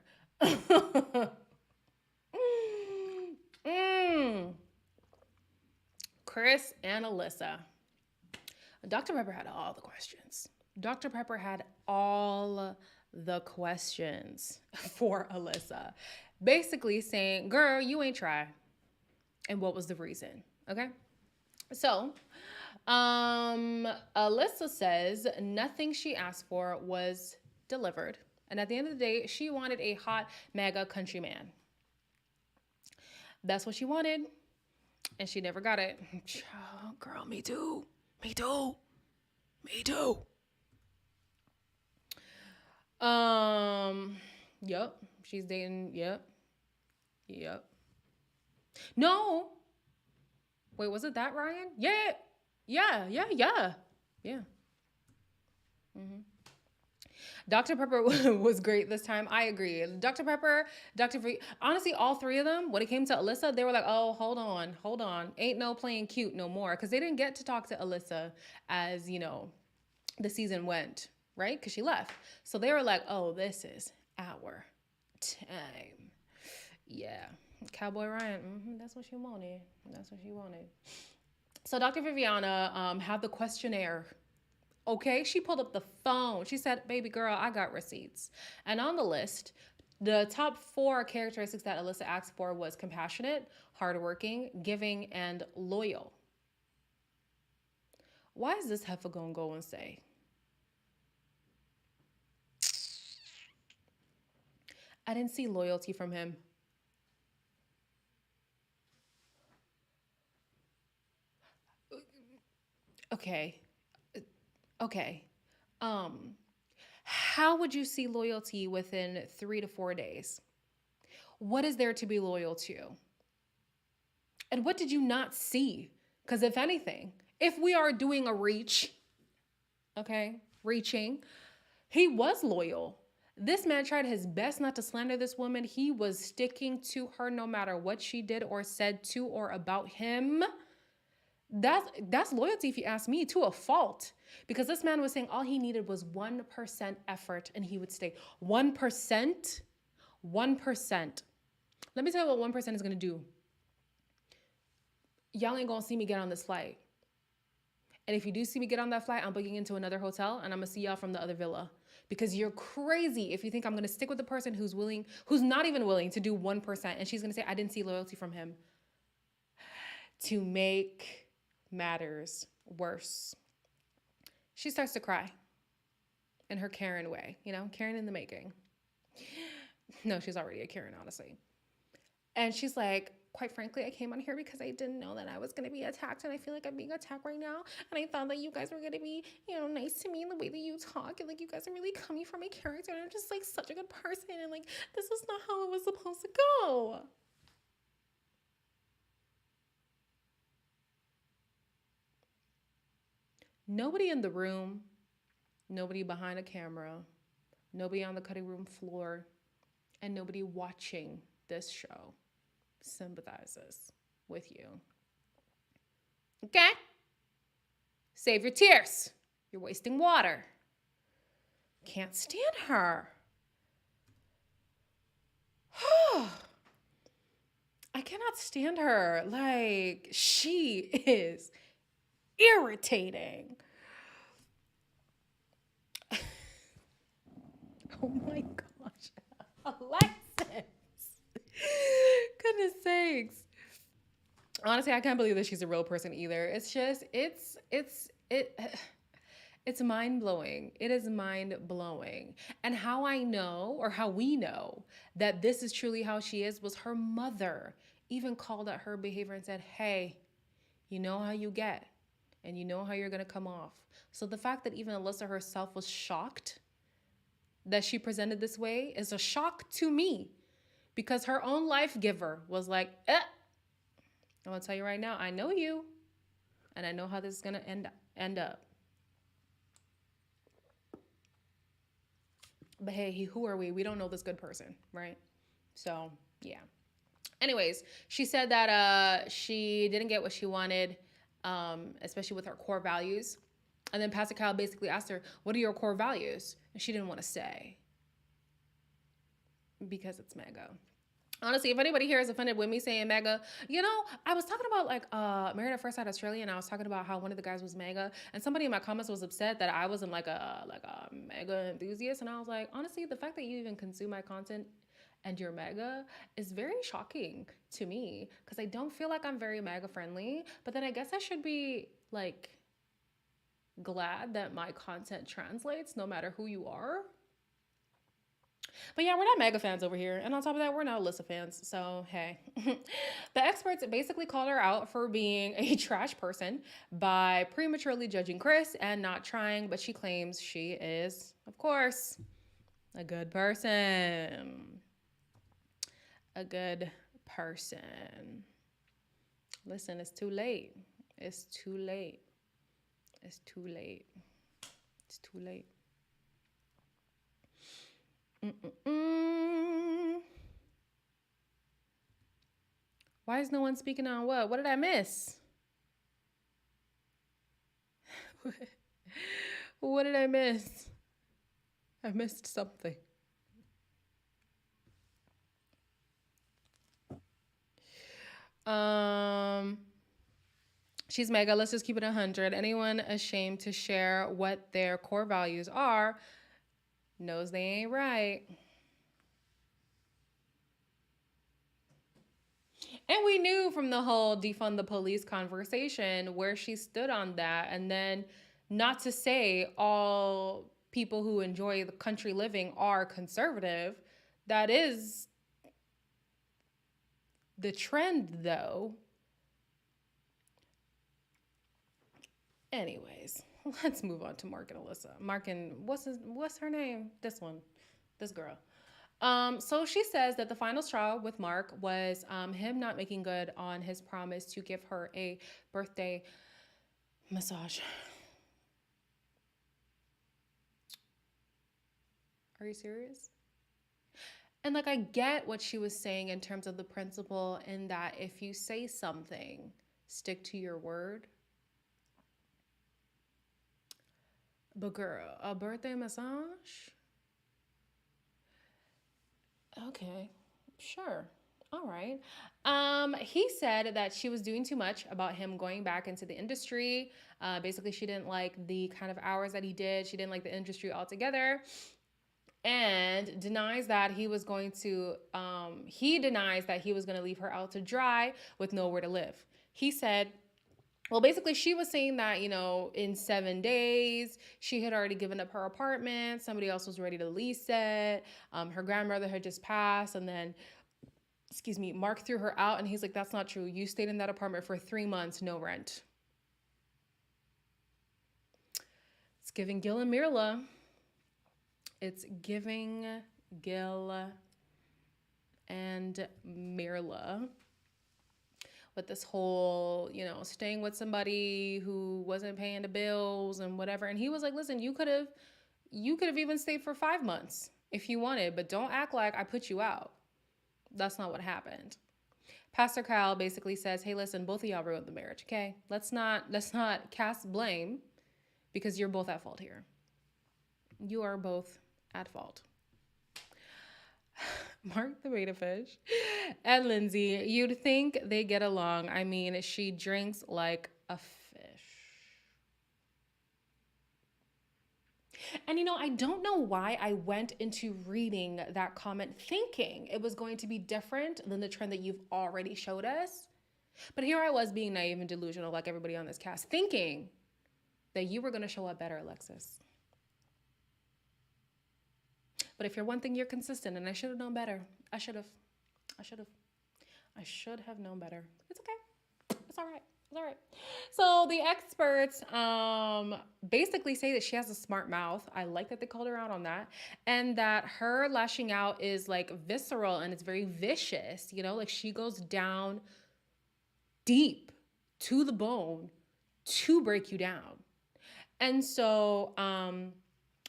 Chris and Alyssa. Dr. Pepper had all the questions. Dr. Pepper had all the questions for Alyssa. Basically saying, girl, you ain't try. And what was the reason? Okay. So, Alyssa says nothing she asked for was delivered. And at the end of the day, she wanted a hot, mega country man. That's what she wanted. And she never got it. Girl, me too. Me too. Me too. Yep. She's dating. Yep. Yep. No. Wait, was it that Ryan? Yeah. Yeah. Dr. Pepper was great this time. I agree. Dr. Pepper, honestly, all three of them, when it came to Alyssa, they were like, oh, hold on. Ain't no playing cute no more. Because they didn't get to talk to Alyssa as, the season went, right? Because she left. So they were like, oh, this is our time. Yeah. Cowboy Ryan, that's what she wanted. So Dr. Viviana had the questionnaire. Okay, she pulled up the phone. She said, baby girl, I got receipts. And on the list, the top 4 characteristics that Alyssa asked for was compassionate, hardworking, giving, and loyal. Why is this heifer gonna go and say? I didn't see loyalty from him. Okay. How would you see loyalty within 3 to 4 days? What is there to be loyal to? And what did you not see? Because if anything, if we are doing a reaching, he was loyal. This man tried his best not to slander this woman. He was sticking to her no matter what she did or said to or about him. That's loyalty, if you ask me, to a fault. Because this man was saying all he needed was 1% effort and he would stay. 1%. Let me tell you what 1% is going to do. Y'all ain't going to see me get on this flight. And if you do see me get on that flight, I'm booking into another hotel and I'm going to see y'all from the other villa. Because you're crazy if you think I'm going to stick with the person who's not even willing to do 1%. And she's going to say, I didn't see loyalty from him. To make matters worse, she starts to cry in her Karen way, Karen in the making. No, she's already a Karen, honestly. And she's like, quite frankly, I came on here because I didn't know that I was going to be attacked, and I feel like I'm being attacked right now. And I thought that you guys were going to be, nice to me in the way that you talk, and like you guys are really coming from my character, and I'm just like such a good person, and like this is not how it was supposed to go. Nobody in the room, nobody behind a camera, nobody on the cutting room floor, and nobody watching this show sympathizes with you. Okay? Save your tears. You're wasting water. Can't stand her. I cannot stand her. Like, she is irritating. Oh my gosh. Alexis. Goodness sakes. Honestly, I can't believe that she's a real person either. It's just, it's mind-blowing. It is mind-blowing. And how I know, or how we know, that this is truly how she is was her mother even called out her behavior and said, hey, you know how you get, and you know how you're going to come off. So the fact that even Alyssa herself was shocked that she presented this way is a shock to me, because her own life giver was like, I'm going to tell you right now, I know you, and I know how this is going to end up. But hey, who are we? We don't know this good person, right? So, yeah. Anyways, she said that she didn't get what she wanted, especially with her core values. And then Pastor Kyle basically asked her, what are your core values? And she didn't want to say, because it's mega. Honestly, if anybody here is offended with me saying mega, I was talking about like Married at First Sight Australia, and I was talking about how one of the guys was mega, and somebody in my comments was upset that I wasn't like a mega enthusiast, and I was like, honestly, the fact that you even consume my content and you're mega is very shocking to me because I don't feel like I'm very mega friendly. But then I guess I should be like glad that my content translates no matter who you are. But yeah, we're not mega fans over here. And on top of that, we're not Alyssa fans. So, hey. The experts basically called her out for being a trash person by prematurely judging Chris and not trying, but she claims she is, of course, a good person. A good person. Listen, it's too late. It's too late. It's too late. It's too late. Why is no one speaking on what? What did I miss? What did I miss? I missed something. She's mega. Let's just keep it 100. Anyone ashamed to share what their core values are knows they ain't right. And we knew from the whole defund the police conversation where she stood on that. And then, not to say all people who enjoy the country living are conservative. That is the trend, though. Anyways, let's move on to Mark and Alyssa. Mark and what's her name? This girl. So she says that the final straw with Mark was him not making good on his promise to give her a birthday massage. Are you serious? And like, I get what she was saying in terms of the principle, in that if you say something, stick to your word. But girl, a birthday massage? Okay, sure. All right. He said that she was doing too much about him going back into the industry. Basically, she didn't like the kind of hours that he did. She didn't like the industry altogether. And denies that he was going to, he denies that he was going to leave her out to dry with nowhere to live. He said, well, basically, she was saying that, in 7 days, she had already given up her apartment. Somebody else was ready to lease it. Her grandmother had just passed. And then, Mark threw her out. And he's like, that's not true. You stayed in that apartment for 3 months, no rent. It's giving Gil and Mirla. It's giving Gil and Mirla. With this whole, staying with somebody who wasn't paying the bills and whatever. And he was like, listen, you could have even stayed for 5 months if you wanted, but don't act like I put you out. That's not what happened. Pastor Kyle basically says, hey, listen, both of y'all ruined the marriage, okay? Let's not cast blame, because you're both at fault here. You are both at fault. Mark the beta fish and Lindsay, you'd think they get along. I mean, she drinks like a fish. And I don't know why I went into reading that comment thinking it was going to be different than the trend that you've already showed us. But here I was being naive and delusional like everybody on this cast, thinking that you were going to show up better, Alexis. But if you're one thing, you're consistent, and I should have known better. I should have known better. It's okay. It's all right. It's all right. So the experts basically say that she has a smart mouth. I like that they called her out on that. And that her lashing out is like visceral and it's very vicious. Like she goes down deep to the bone to break you down. And so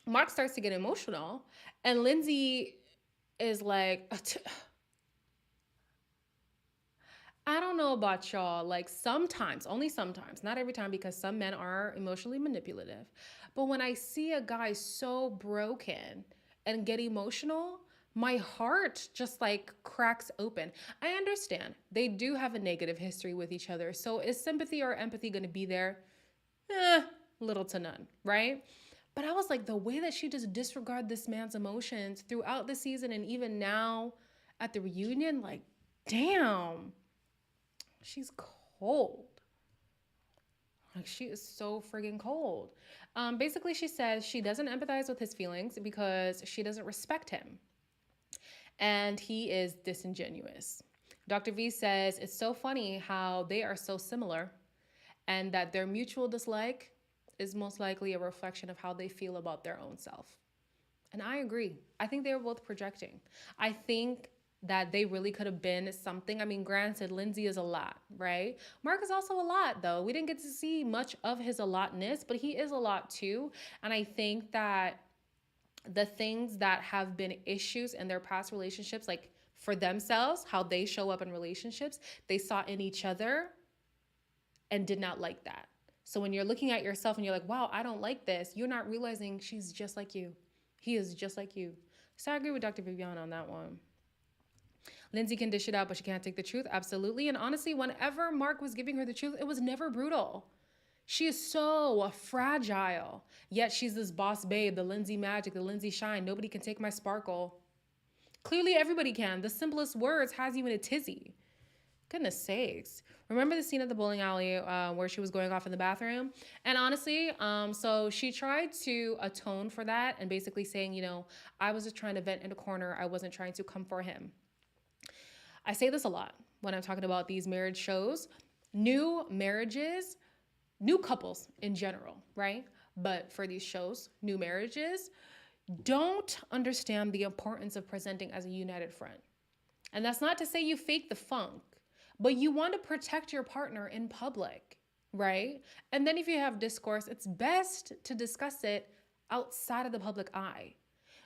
Mark starts to get emotional. And Lindsay is like, I don't know about y'all. Like sometimes, only sometimes, not every time, because some men are emotionally manipulative. But when I see a guy so broken and get emotional, my heart just like cracks open. I understand they do have a negative history with each other. So is sympathy or empathy going to be there? Little to none, right? But I was like, the way that she just disregarded this man's emotions throughout the season and even now at the reunion, like, damn, she's cold. Like, she is so friggin' cold. Basically, she says she doesn't empathize with his feelings because she doesn't respect him. And he is disingenuous. Dr. V says it's so funny how they are so similar and that their mutual dislike is most likely a reflection of how they feel about their own self. And I agree. I think they were both projecting. I think that they really could have been something. I mean, granted, Lindsay is a lot, right? Mark is also a lot, though. We didn't get to see much of his a lotness, but he is a lot too. And I think that the things that have been issues in their past relationships, like for themselves, how they show up in relationships, they saw in each other and did not like that. So when you're looking at yourself and you're like, wow, I don't like this, you're not realizing she's just like you. He is just like you. So I agree with Dr. Vivian on that one. Lindsay can dish it out, but she can't take the truth. Absolutely. And honestly, whenever Mark was giving her the truth, it was never brutal. She is so fragile, yet she's this boss babe, the Lindsay magic, the Lindsay shine. Nobody can take my sparkle. Clearly, everybody can. The simplest words has you in a tizzy. Goodness sakes. Remember the scene at the bowling alley where she was going off in the bathroom? And honestly, so she tried to atone for that and basically saying, you know, I was just trying to vent in a corner. I wasn't trying to come for him. I say this a lot when I'm talking about these marriage shows. New marriages, new couples in general, right? But for these shows, new marriages, don't understand the importance of presenting as a united front. And that's not to say you fake the funk, but you want to protect your partner in public, right? And then if you have discourse, it's best to discuss it outside of the public eye,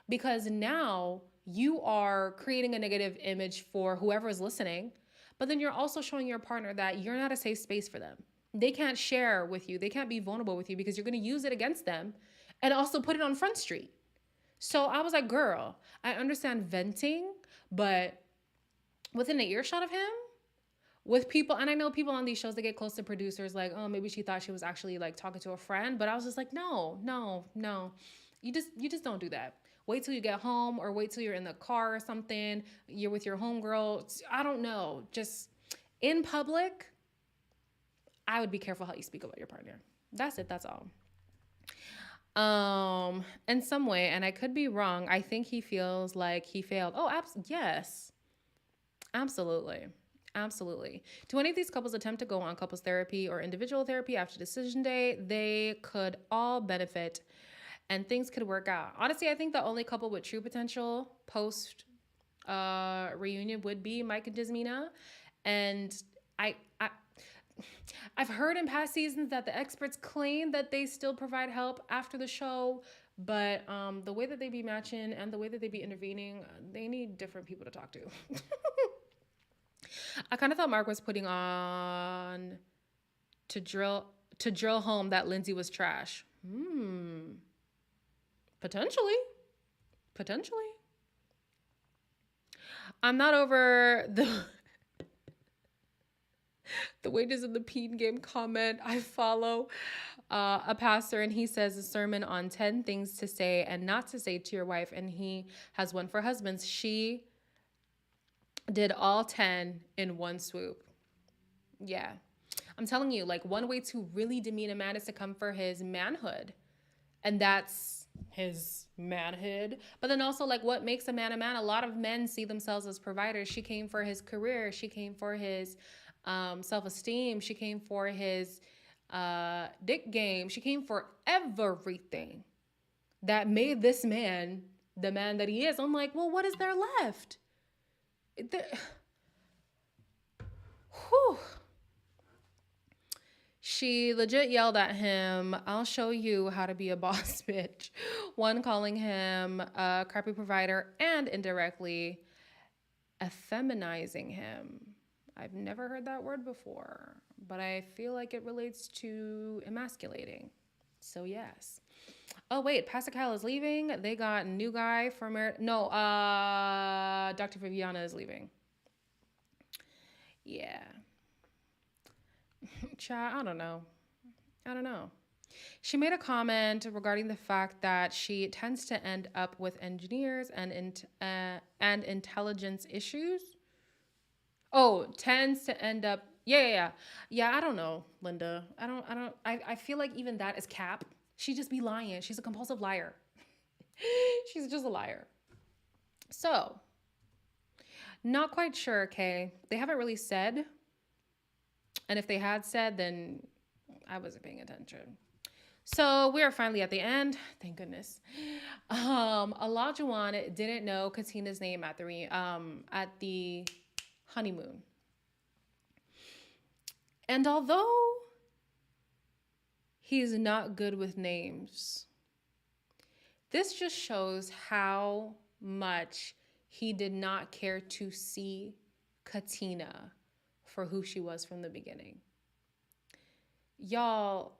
because now you are creating a negative image for whoever is listening, but then you're also showing your partner that you're not a safe space for them. They can't share with you. They can't be vulnerable with you because you're going to use it against them and also put it on Front Street. So I was like, girl, I understand venting, but within an earshot of him, with people, and I know people on these shows, they get close to producers like, oh, maybe she thought she was actually like talking to a friend. But I was just like, no. You just don't do that. Wait till you get home or wait till you're in the car or something. You're with your homegirl. I don't know. Just in public, I would be careful how you speak about your partner. That's it. That's all. In some way, and I could be wrong, I think he feels like he failed. Oh, yes. Absolutely. Absolutely. Do any of these couples attempt to go on couples therapy or individual therapy after decision day? They could all benefit and things could work out. Honestly, I think the only couple with true potential post reunion would be Mike and Jasmina. And I've heard in past seasons that the experts claim that they still provide help after the show, but the way that they be matching and the way that they be intervening, they need different people to talk to. I kind of thought Mark was putting on to drill home that Lindsay was trash. Potentially. I'm not over the wages in the peen game comment. I follow a pastor and he says a sermon on 10 things to say and not to say to your wife, and he has one for husbands. She did all 10 in one swoop. Yeah. I'm telling you, like, one way to really demean a man is to come for his manhood. And that's his manhood. But then also, like, what makes a man a man? A lot of men see themselves as providers. She came for his career. She came for his self-esteem. She came for his dick game. She came for everything that made this man the man that he is. I'm like, well, what is there left? Whew. She legit yelled at him, I'll show you how to be a boss bitch. One, calling him a crappy provider and indirectly effeminizing him. I've never heard that word before, but I feel like it relates to emasculating. So yes. Oh wait, Pascal is leaving. They got a new guy for no, Dr. Viviana is leaving. Yeah. Child, I don't know. I don't know. She made a comment regarding the fact that she tends to end up with engineers and intelligence issues. Oh, tends to end up. Yeah. I don't know, Linda. I feel like even that is cap. She just be lying. She's a compulsive liar. She's just a liar. So, not quite sure, okay? They haven't really said. And if they had said, then I wasn't paying attention. So we are finally at the end. Thank goodness. Olajuwon didn't know Katina's name at the honeymoon. And although he's not good with names, this just shows how much he did not care to see Katina for who she was from the beginning. Y'all,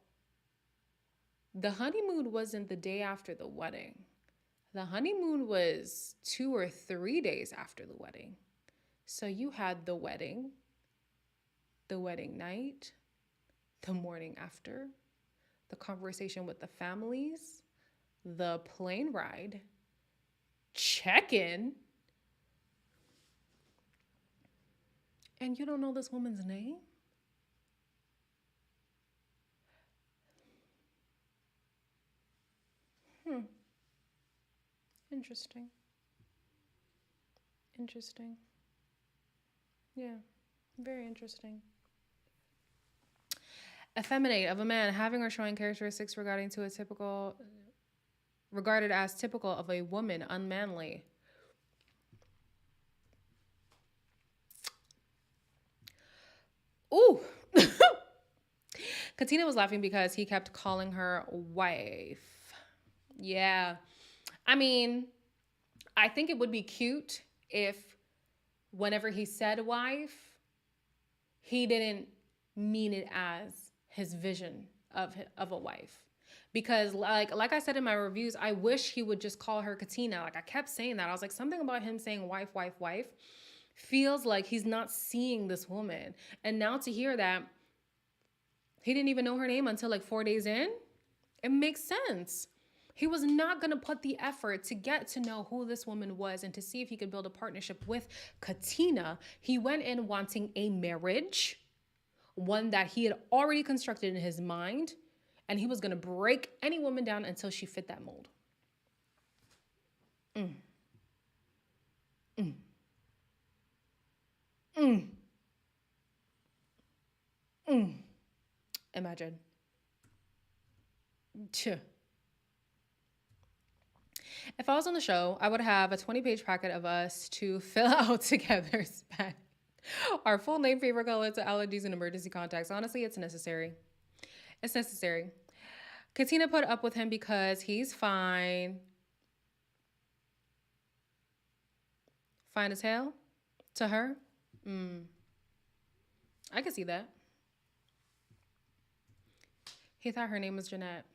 the honeymoon wasn't the day after the wedding. The honeymoon was 2 or 3 days after the wedding. So you had the wedding night, the morning after, the conversation with the families, the plane ride, check-in, and you don't know this woman's name? Interesting. Yeah, very interesting. Effeminate of a man having or showing characteristics regarded as typical of a woman, unmanly. Ooh. Katina was laughing because he kept calling her wife. Yeah. I mean, I think it would be cute if whenever he said wife, he didn't mean it as his vision of a wife. Because like I said in my reviews, I wish he would just call her Katina. Like I kept saying that. I was like, something about him saying wife feels like he's not seeing this woman. And now to hear that he didn't even know her name until like 4 days in, it makes sense. He was not going to put the effort to get to know who this woman was and to see if he could build a partnership with Katina. He went in wanting a marriage, one that he had already constructed in his mind, and he was going to break any woman down until she fit that mold. Imagine. If I was on the show, I would have a 20-page packet of us to fill out together. Our full name, favorite color, to allergies and emergency contacts. Honestly, it's necessary. It's necessary. Katina put up with him because he's fine. Fine as hell to her. I can see that. He thought her name was Jeanette.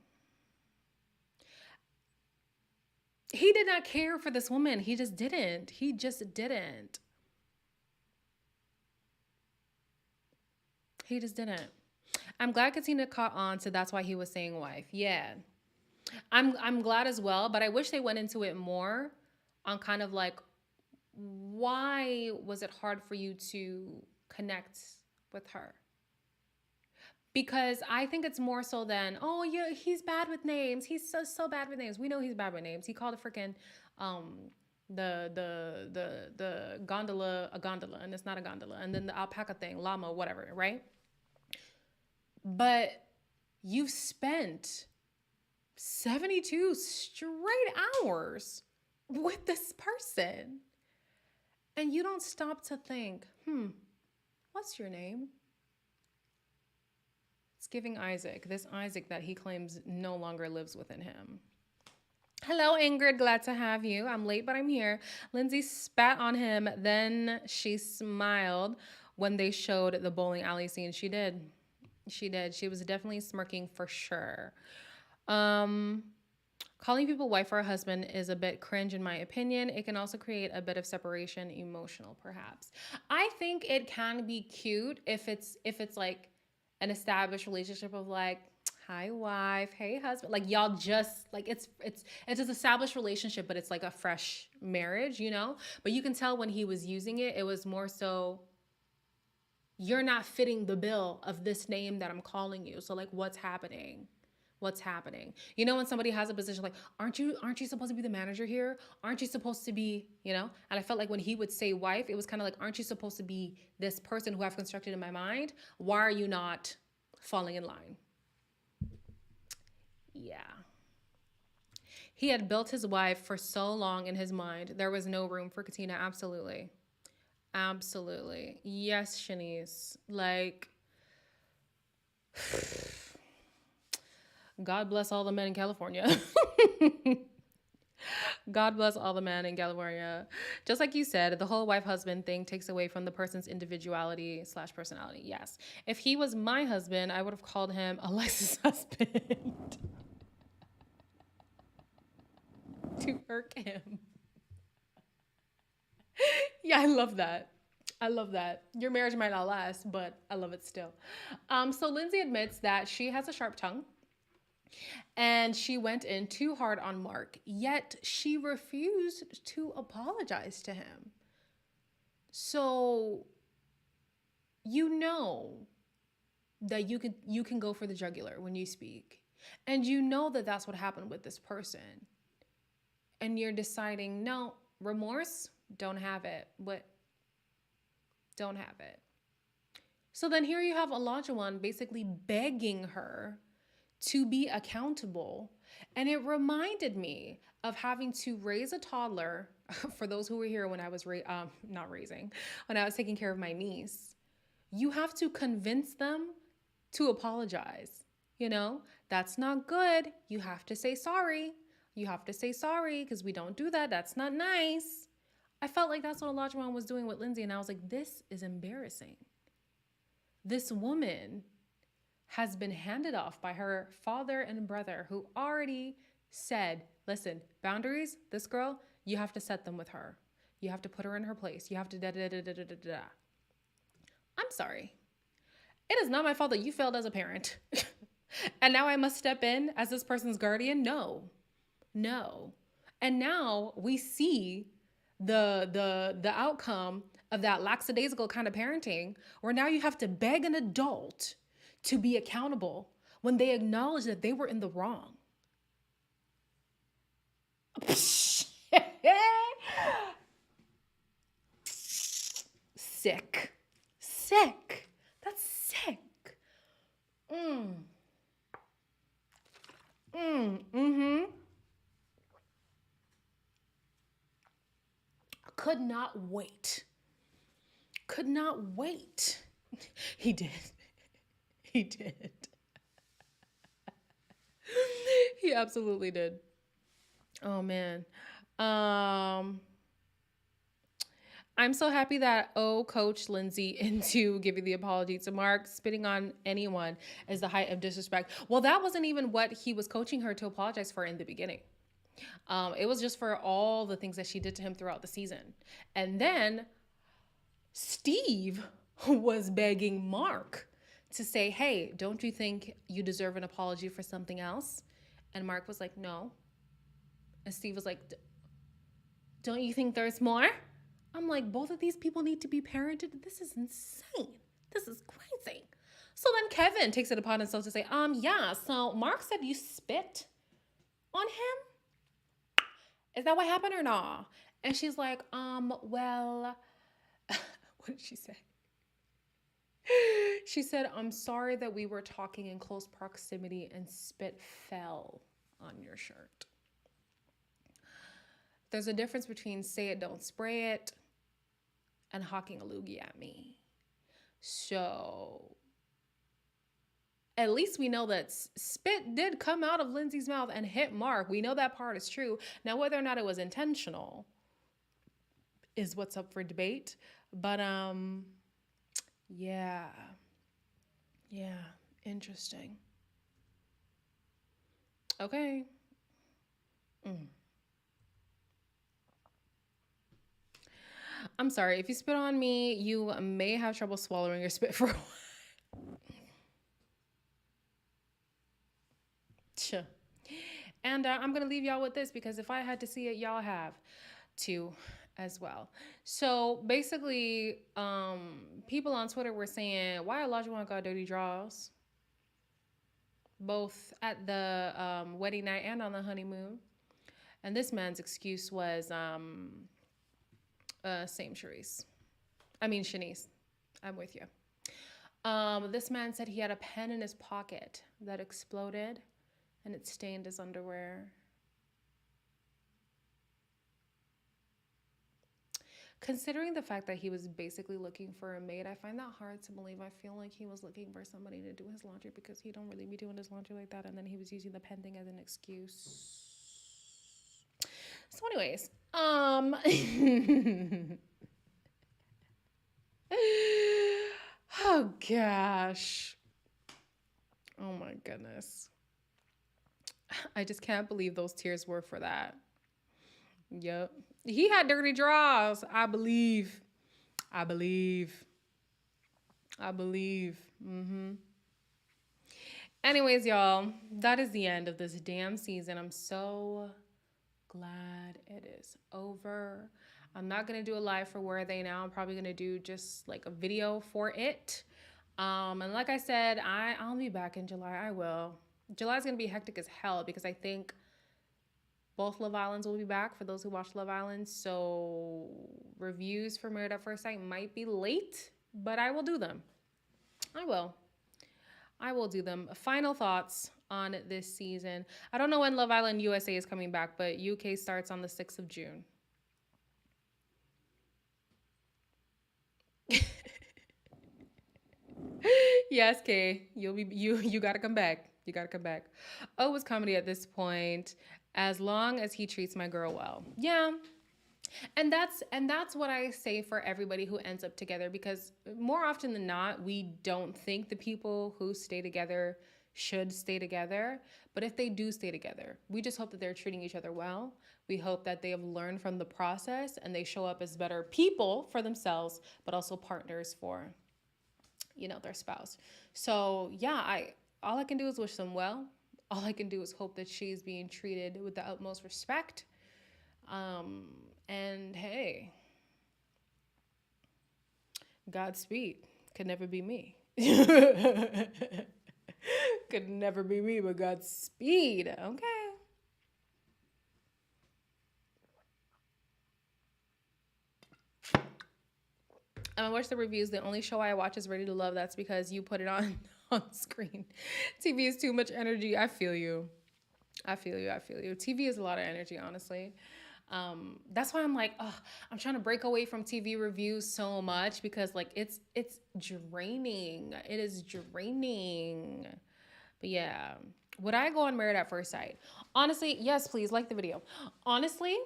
He did not care for this woman. He just didn't. He just didn't. I'm glad Katina caught on to that's why he was saying wife. Yeah. I'm glad as well, but I wish they went into it more on kind of like, why was it hard for you to connect with her? Because I think it's more so than, oh yeah, he's bad with names. He's so bad with names. We know he's bad with names. He called a freaking the gondola a gondola, and it's not a gondola. And then the alpaca thing, llama, whatever, right? But you've spent 72 straight hours with this person, and you don't stop to think, what's your name? It's giving Isaac, this Isaac that he claims no longer lives within him. Hello, Ingrid. Glad to have you. I'm late, but I'm here. Lindsay spat on him. Then she smiled when they showed the bowling alley scene. She did. She was definitely smirking for sure. Calling people wife or husband is a bit cringe in my opinion. It can also create a bit of separation, emotional perhaps. I think it can be cute if it's like an established relationship of like, hi wife, hey husband. Like y'all just like it's an established relationship, but it's like a fresh marriage, you know? But you can tell when he was using it, it was more so you're not fitting the bill of this name that I'm calling you. So like what's happening? What's happening? You know, when somebody has a position like, aren't you supposed to be the manager here? Aren't you supposed to be, you know? And I felt like when he would say wife, it was kind of like, aren't you supposed to be this person who I've constructed in my mind? Why are you not falling in line? Yeah. He had built his wife for so long in his mind. There was no room for Katina. Absolutely. Absolutely. Yes, Shanice. Like, God bless all the men in California. God bless all the men in California. Just like you said, the whole wife husband thing takes away from the person's individuality / personality. Yes. If he was my husband, I would have called him Alexis' husband to irk him. Yeah, I love that. I love that. Your marriage might not last, but I love it still. So Lindsay admits that she has a sharp tongue and she went in too hard on Mark, yet she refused to apologize to him. So you know that you can go for the jugular when you speak. And you know that that's what happened with this person. And you're deciding, no, remorse, don't have it. But don't have it. So then here you have Olajuwon basically begging her to be accountable. And it reminded me of having to raise a toddler. For those who were here when I was not raising, when I was taking care of my niece, you have to convince them to apologize. You know, that's not good. You have to say sorry. You have to say sorry because we don't do that. That's not nice. I felt like that's what Olajuwon was doing with Lindsay, and I was like, this is embarrassing. This woman has been handed off by her father and brother who already said, listen, boundaries, this girl, you have to set them with her. You have to put her in her place. You have to da-da-da-da-da-da-da. I'm sorry. It is not my fault that you failed as a parent. And now I must step in as this person's guardian? No. And now we see the outcome of that lackadaisical kind of parenting, where now you have to beg an adult to be accountable when they acknowledge that they were in the wrong. Sick. That's sick. Could not wait. He did. He absolutely did. Oh man. I'm so happy that O coached Lindsay into giving the apology to Mark. Spitting on anyone is the height of disrespect. Well, that wasn't even what he was coaching her to apologize for in the beginning. It was just for all the things that she did to him throughout the season. And then Steve was begging Mark to say, hey, don't you think you deserve an apology for something else? And Mark was like, no. And Steve was like, don't you think there's more? I'm like, both of these people need to be parented. This is insane. This is crazy. So then Kevin takes it upon himself to say, yeah, so Mark said you spit on him? Is that what happened or not? And she's like, well, what did she say? She said, I'm sorry that we were talking in close proximity and spit fell on your shirt. There's a difference between say it, don't spray it, and hawking a loogie at me. So at least we know that spit did come out of Lindsay's mouth and hit Mark. We know that part is true. Now, whether or not it was intentional is what's up for debate. But yeah, interesting. Okay. Mm. I'm sorry. If you spit on me, you may have trouble swallowing your spit for a while. Sure. And I'm going to leave y'all with this because if I had to see it, y'all have to as well. So basically, people on Twitter were saying, why Olajuwon got dirty draws? Both at the wedding night and on the honeymoon. And this man's excuse was, same Sharice. I mean, Shanice. I'm with you. This man said he had a pen in his pocket that exploded and it stained his underwear. Considering the fact that he was basically looking for a maid, I find that hard to believe. I feel like he was looking for somebody to do his laundry because he don't really be doing his laundry like that. And then he was using the pen thing as an excuse. So anyways, oh gosh. Oh my goodness. I just can't believe those tears were for that. Yep. He had dirty draws. I believe. I believe. I believe. Anyways, y'all, that is the end of this damn season. I'm so glad it is over. I'm not going to do a live for Where Are They Now. I'm probably going to do just like a video for it. And like I said, I'll be back in July. I will. July's going to be hectic as hell because I think both Love Islands will be back for those who watch Love Island. So reviews for Married at First Sight might be late, but I will do them. I will do them. Final thoughts on this season. I don't know when Love Island USA is coming back, but UK starts on the 6th of June. Yes, Kay. You gotta come back. You gotta come back. Oh, it's comedy at this point. As long as he treats my girl well. Yeah. And that's what I say for everybody who ends up together, because more often than not, we don't think the people who stay together should stay together. But if they do stay together, we just hope that they're treating each other well. We hope that they have learned from the process and they show up as better people for themselves, but also partners for, their spouse. So yeah, all I can do is wish them well. All I can do is hope that she's being treated with the utmost respect. And hey, Godspeed. Could never be me. Could never be me, but Godspeed. Okay. I watch the reviews. The only show I watch is Ready to Love. That's because you put it on screen. TV is too much energy. I feel you. TV is a lot of energy, honestly. That's why I'm like, I'm trying to break away from TV reviews so much because like it's draining. It is draining. But yeah, would I go on Married at First Sight? Honestly, yes, please like the video. Honestly,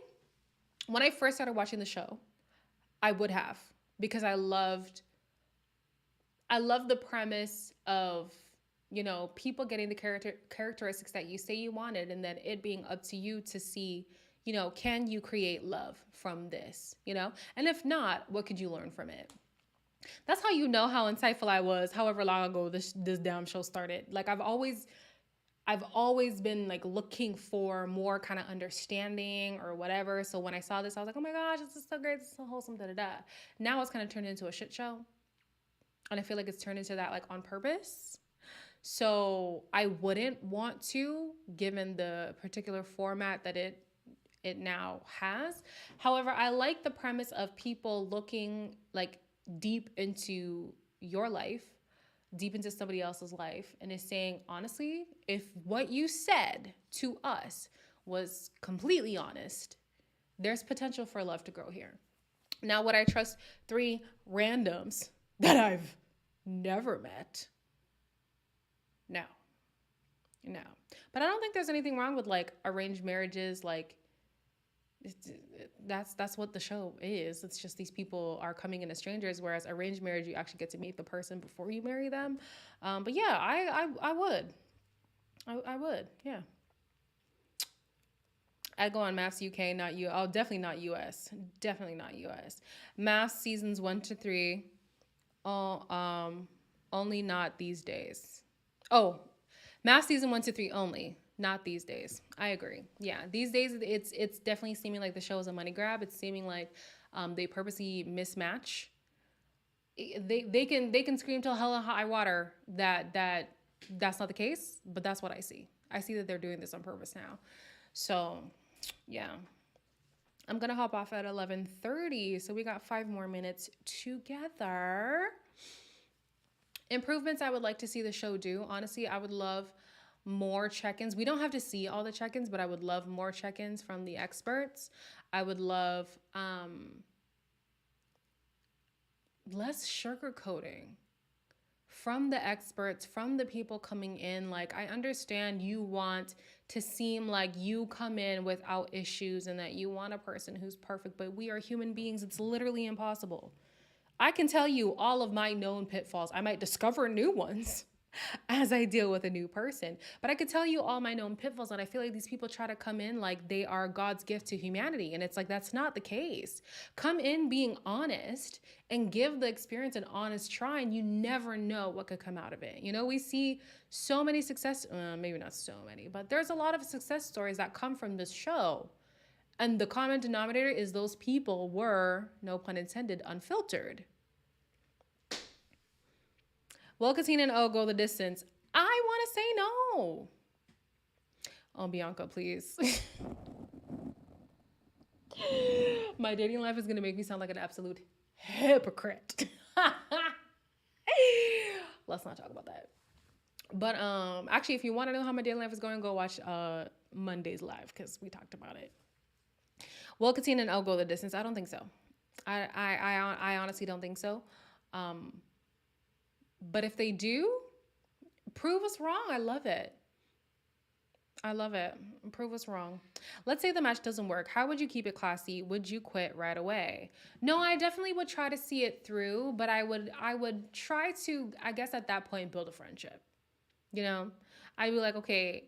when I first started watching the show, I would have, because I loved the premise of, people getting the characteristics that you say you wanted, and then it being up to you to see, can you create love from this, And if not, what could you learn from it? That's how you know how insightful I was, however long ago this damn show started. Like I've always been like looking for more kind of understanding or whatever. So when I saw this, I was like, oh my gosh, this is so great. This is so wholesome, da-da-da. Now it's kind of turned into a shit show. And I feel like it's turned into that like on purpose. So I wouldn't want to, given the particular format that it now has. However, I like the premise of people looking like deep into your life, deep into somebody else's life, and is saying, honestly, if what you said to us was completely honest, there's potential for love to grow here. Now, would I trust 3 randoms that I've never met? No. But I don't think there's anything wrong with like arranged marriages. Like that's what the show is. It's just these people are coming in as strangers, whereas arranged marriage, you actually get to meet the person before you marry them. But yeah, I would. I would, yeah. I'd go on MAFS UK, not U. Oh, definitely not US. Definitely not US. MAFS seasons 1 to 3. Oh, only not these days. Oh, MAFS season 1 to 3 only, not these days. I agree. Yeah, these days it's definitely seeming like the show is a money grab. It's seeming like they purposely mismatch. They can scream till hell and high water that's not the case, but that's what I see. I see that they're doing this on purpose now. So, yeah. I'm going to hop off at 11:30, so we got 5 more minutes together. Improvements I would like to see the show do. Honestly, I would love more check-ins. We don't have to see all the check-ins, but I would love more check-ins from the experts. I would love less sugarcoating from the experts, from the people coming in. Like, I understand you want to seem like you come in without issues and that you want a person who's perfect, but we are human beings. It's literally impossible. I can tell you all of my known pitfalls. I might discover new ones as I deal with a new person, but I could tell you all my known pitfalls. And I feel like these people try to come in like they are God's gift to humanity. And it's like, that's not the case. Come in being honest and give the experience an honest try, and you never know what could come out of it. You know, we see so many maybe not so many, but there's a lot of success stories that come from this show. And the common denominator is those people were, no pun intended, unfiltered. Will Katina and O go the distance? I want to say no. Oh, Bianca, please. My dating life is going to make me sound like an absolute hypocrite. Let's not talk about that. But actually, if you want to know how my dating life is going, go watch Monday's live, because we talked about it. Will Katina and O go the distance? I don't think so. I honestly don't think so. But if they do, prove us wrong. I love it. I love it. Prove us wrong. Let's say the match doesn't work. How would you keep it classy? Would you quit right away? No, I definitely would try to see it through, but I would try to, I guess at that point, build a friendship. You know, I'd be like, okay,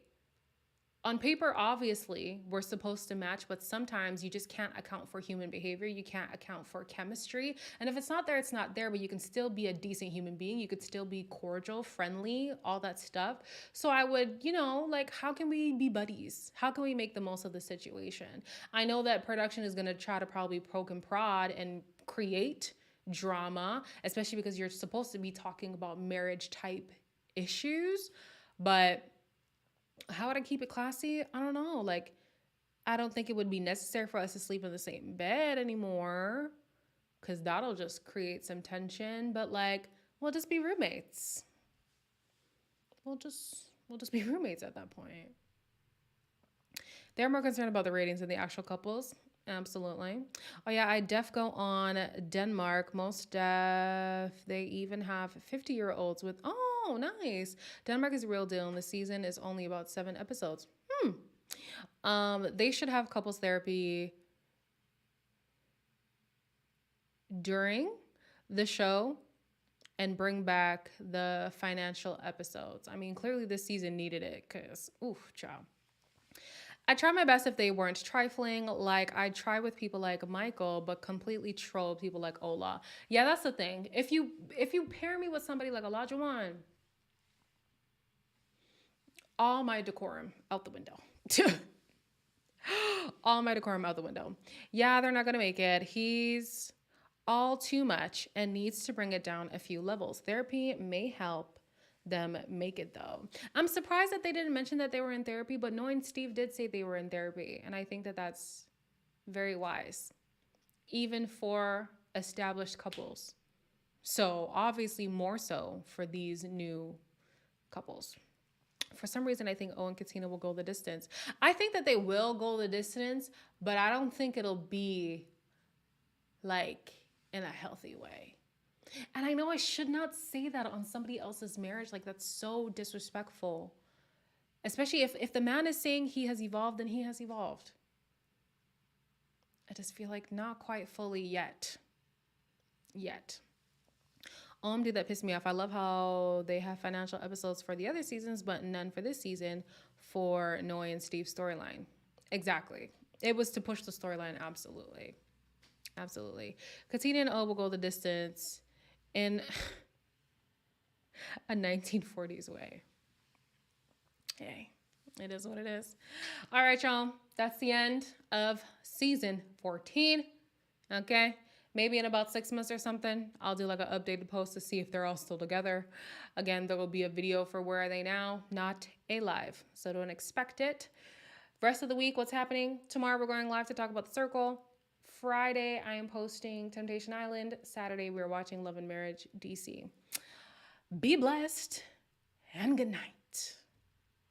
on paper, obviously, we're supposed to match, but sometimes you just can't account for human behavior. You can't account for chemistry. And if it's not there, it's not there, but you can still be a decent human being. You could still be cordial, friendly, all that stuff. So I would, you know, like, how can we be buddies? How can we make the most of the situation? I know that production is going to try to probably poke and prod and create drama, especially because you're supposed to be talking about marriage type issues. But how would I keep it classy? I don't know. Like, I don't think it would be necessary for us to sleep in the same bed anymore, because that'll just create some tension. But like, we'll just be roommates. We'll just be roommates at that point. They're more concerned about the ratings than the actual couples. Absolutely. Oh yeah, I def go on Denmark. Most def, they even have 50-year-olds with, oh, nice. Denmark is a real deal, and the season is only about 7 episodes. They should have couples therapy during the show and bring back the financial episodes. I mean, clearly this season needed it, because, oof, child. I try my best if they weren't trifling. Like, I try with people like Michael, but completely troll people like Ola. Yeah, that's the thing. If you pair me with somebody like Olajuwon, all my decorum out the window. All my decorum out the window. Yeah, they're not going to make it. He's all too much and needs to bring it down a few levels. Therapy may help them make it, though. I'm surprised that they didn't mention that they were in therapy, but knowing Steve did say they were in therapy, and I think that that's very wise, even for established couples. So obviously more so for these new couples. For some reason, I think Owen and Katina will go the distance. I think that they will go the distance, but I don't think it'll be like in a healthy way. And I know I should not say that on somebody else's marriage. Like, that's so disrespectful. Especially if the man is saying he has evolved, then he has evolved. I just feel like not quite fully yet. Dude, that pissed me off. I love how they have financial episodes for the other seasons, but none for this season for Noe and Steve's storyline. Exactly. It was to push the storyline. Absolutely. Absolutely. Katina and O will go the distance in a 1940s way. Hey, it is what it is. All right, y'all. That's the end of season 14. Okay. Maybe in about 6 months or something, I'll do like an updated post to see if they're all still together. Again, there will be a video for Where Are They Now, not a live. So don't expect it. Rest of the week, what's happening? Tomorrow we're going live to talk about The Circle. Friday, I am posting Temptation Island. Saturday, we're watching Love and Marriage DC. Be blessed and good night.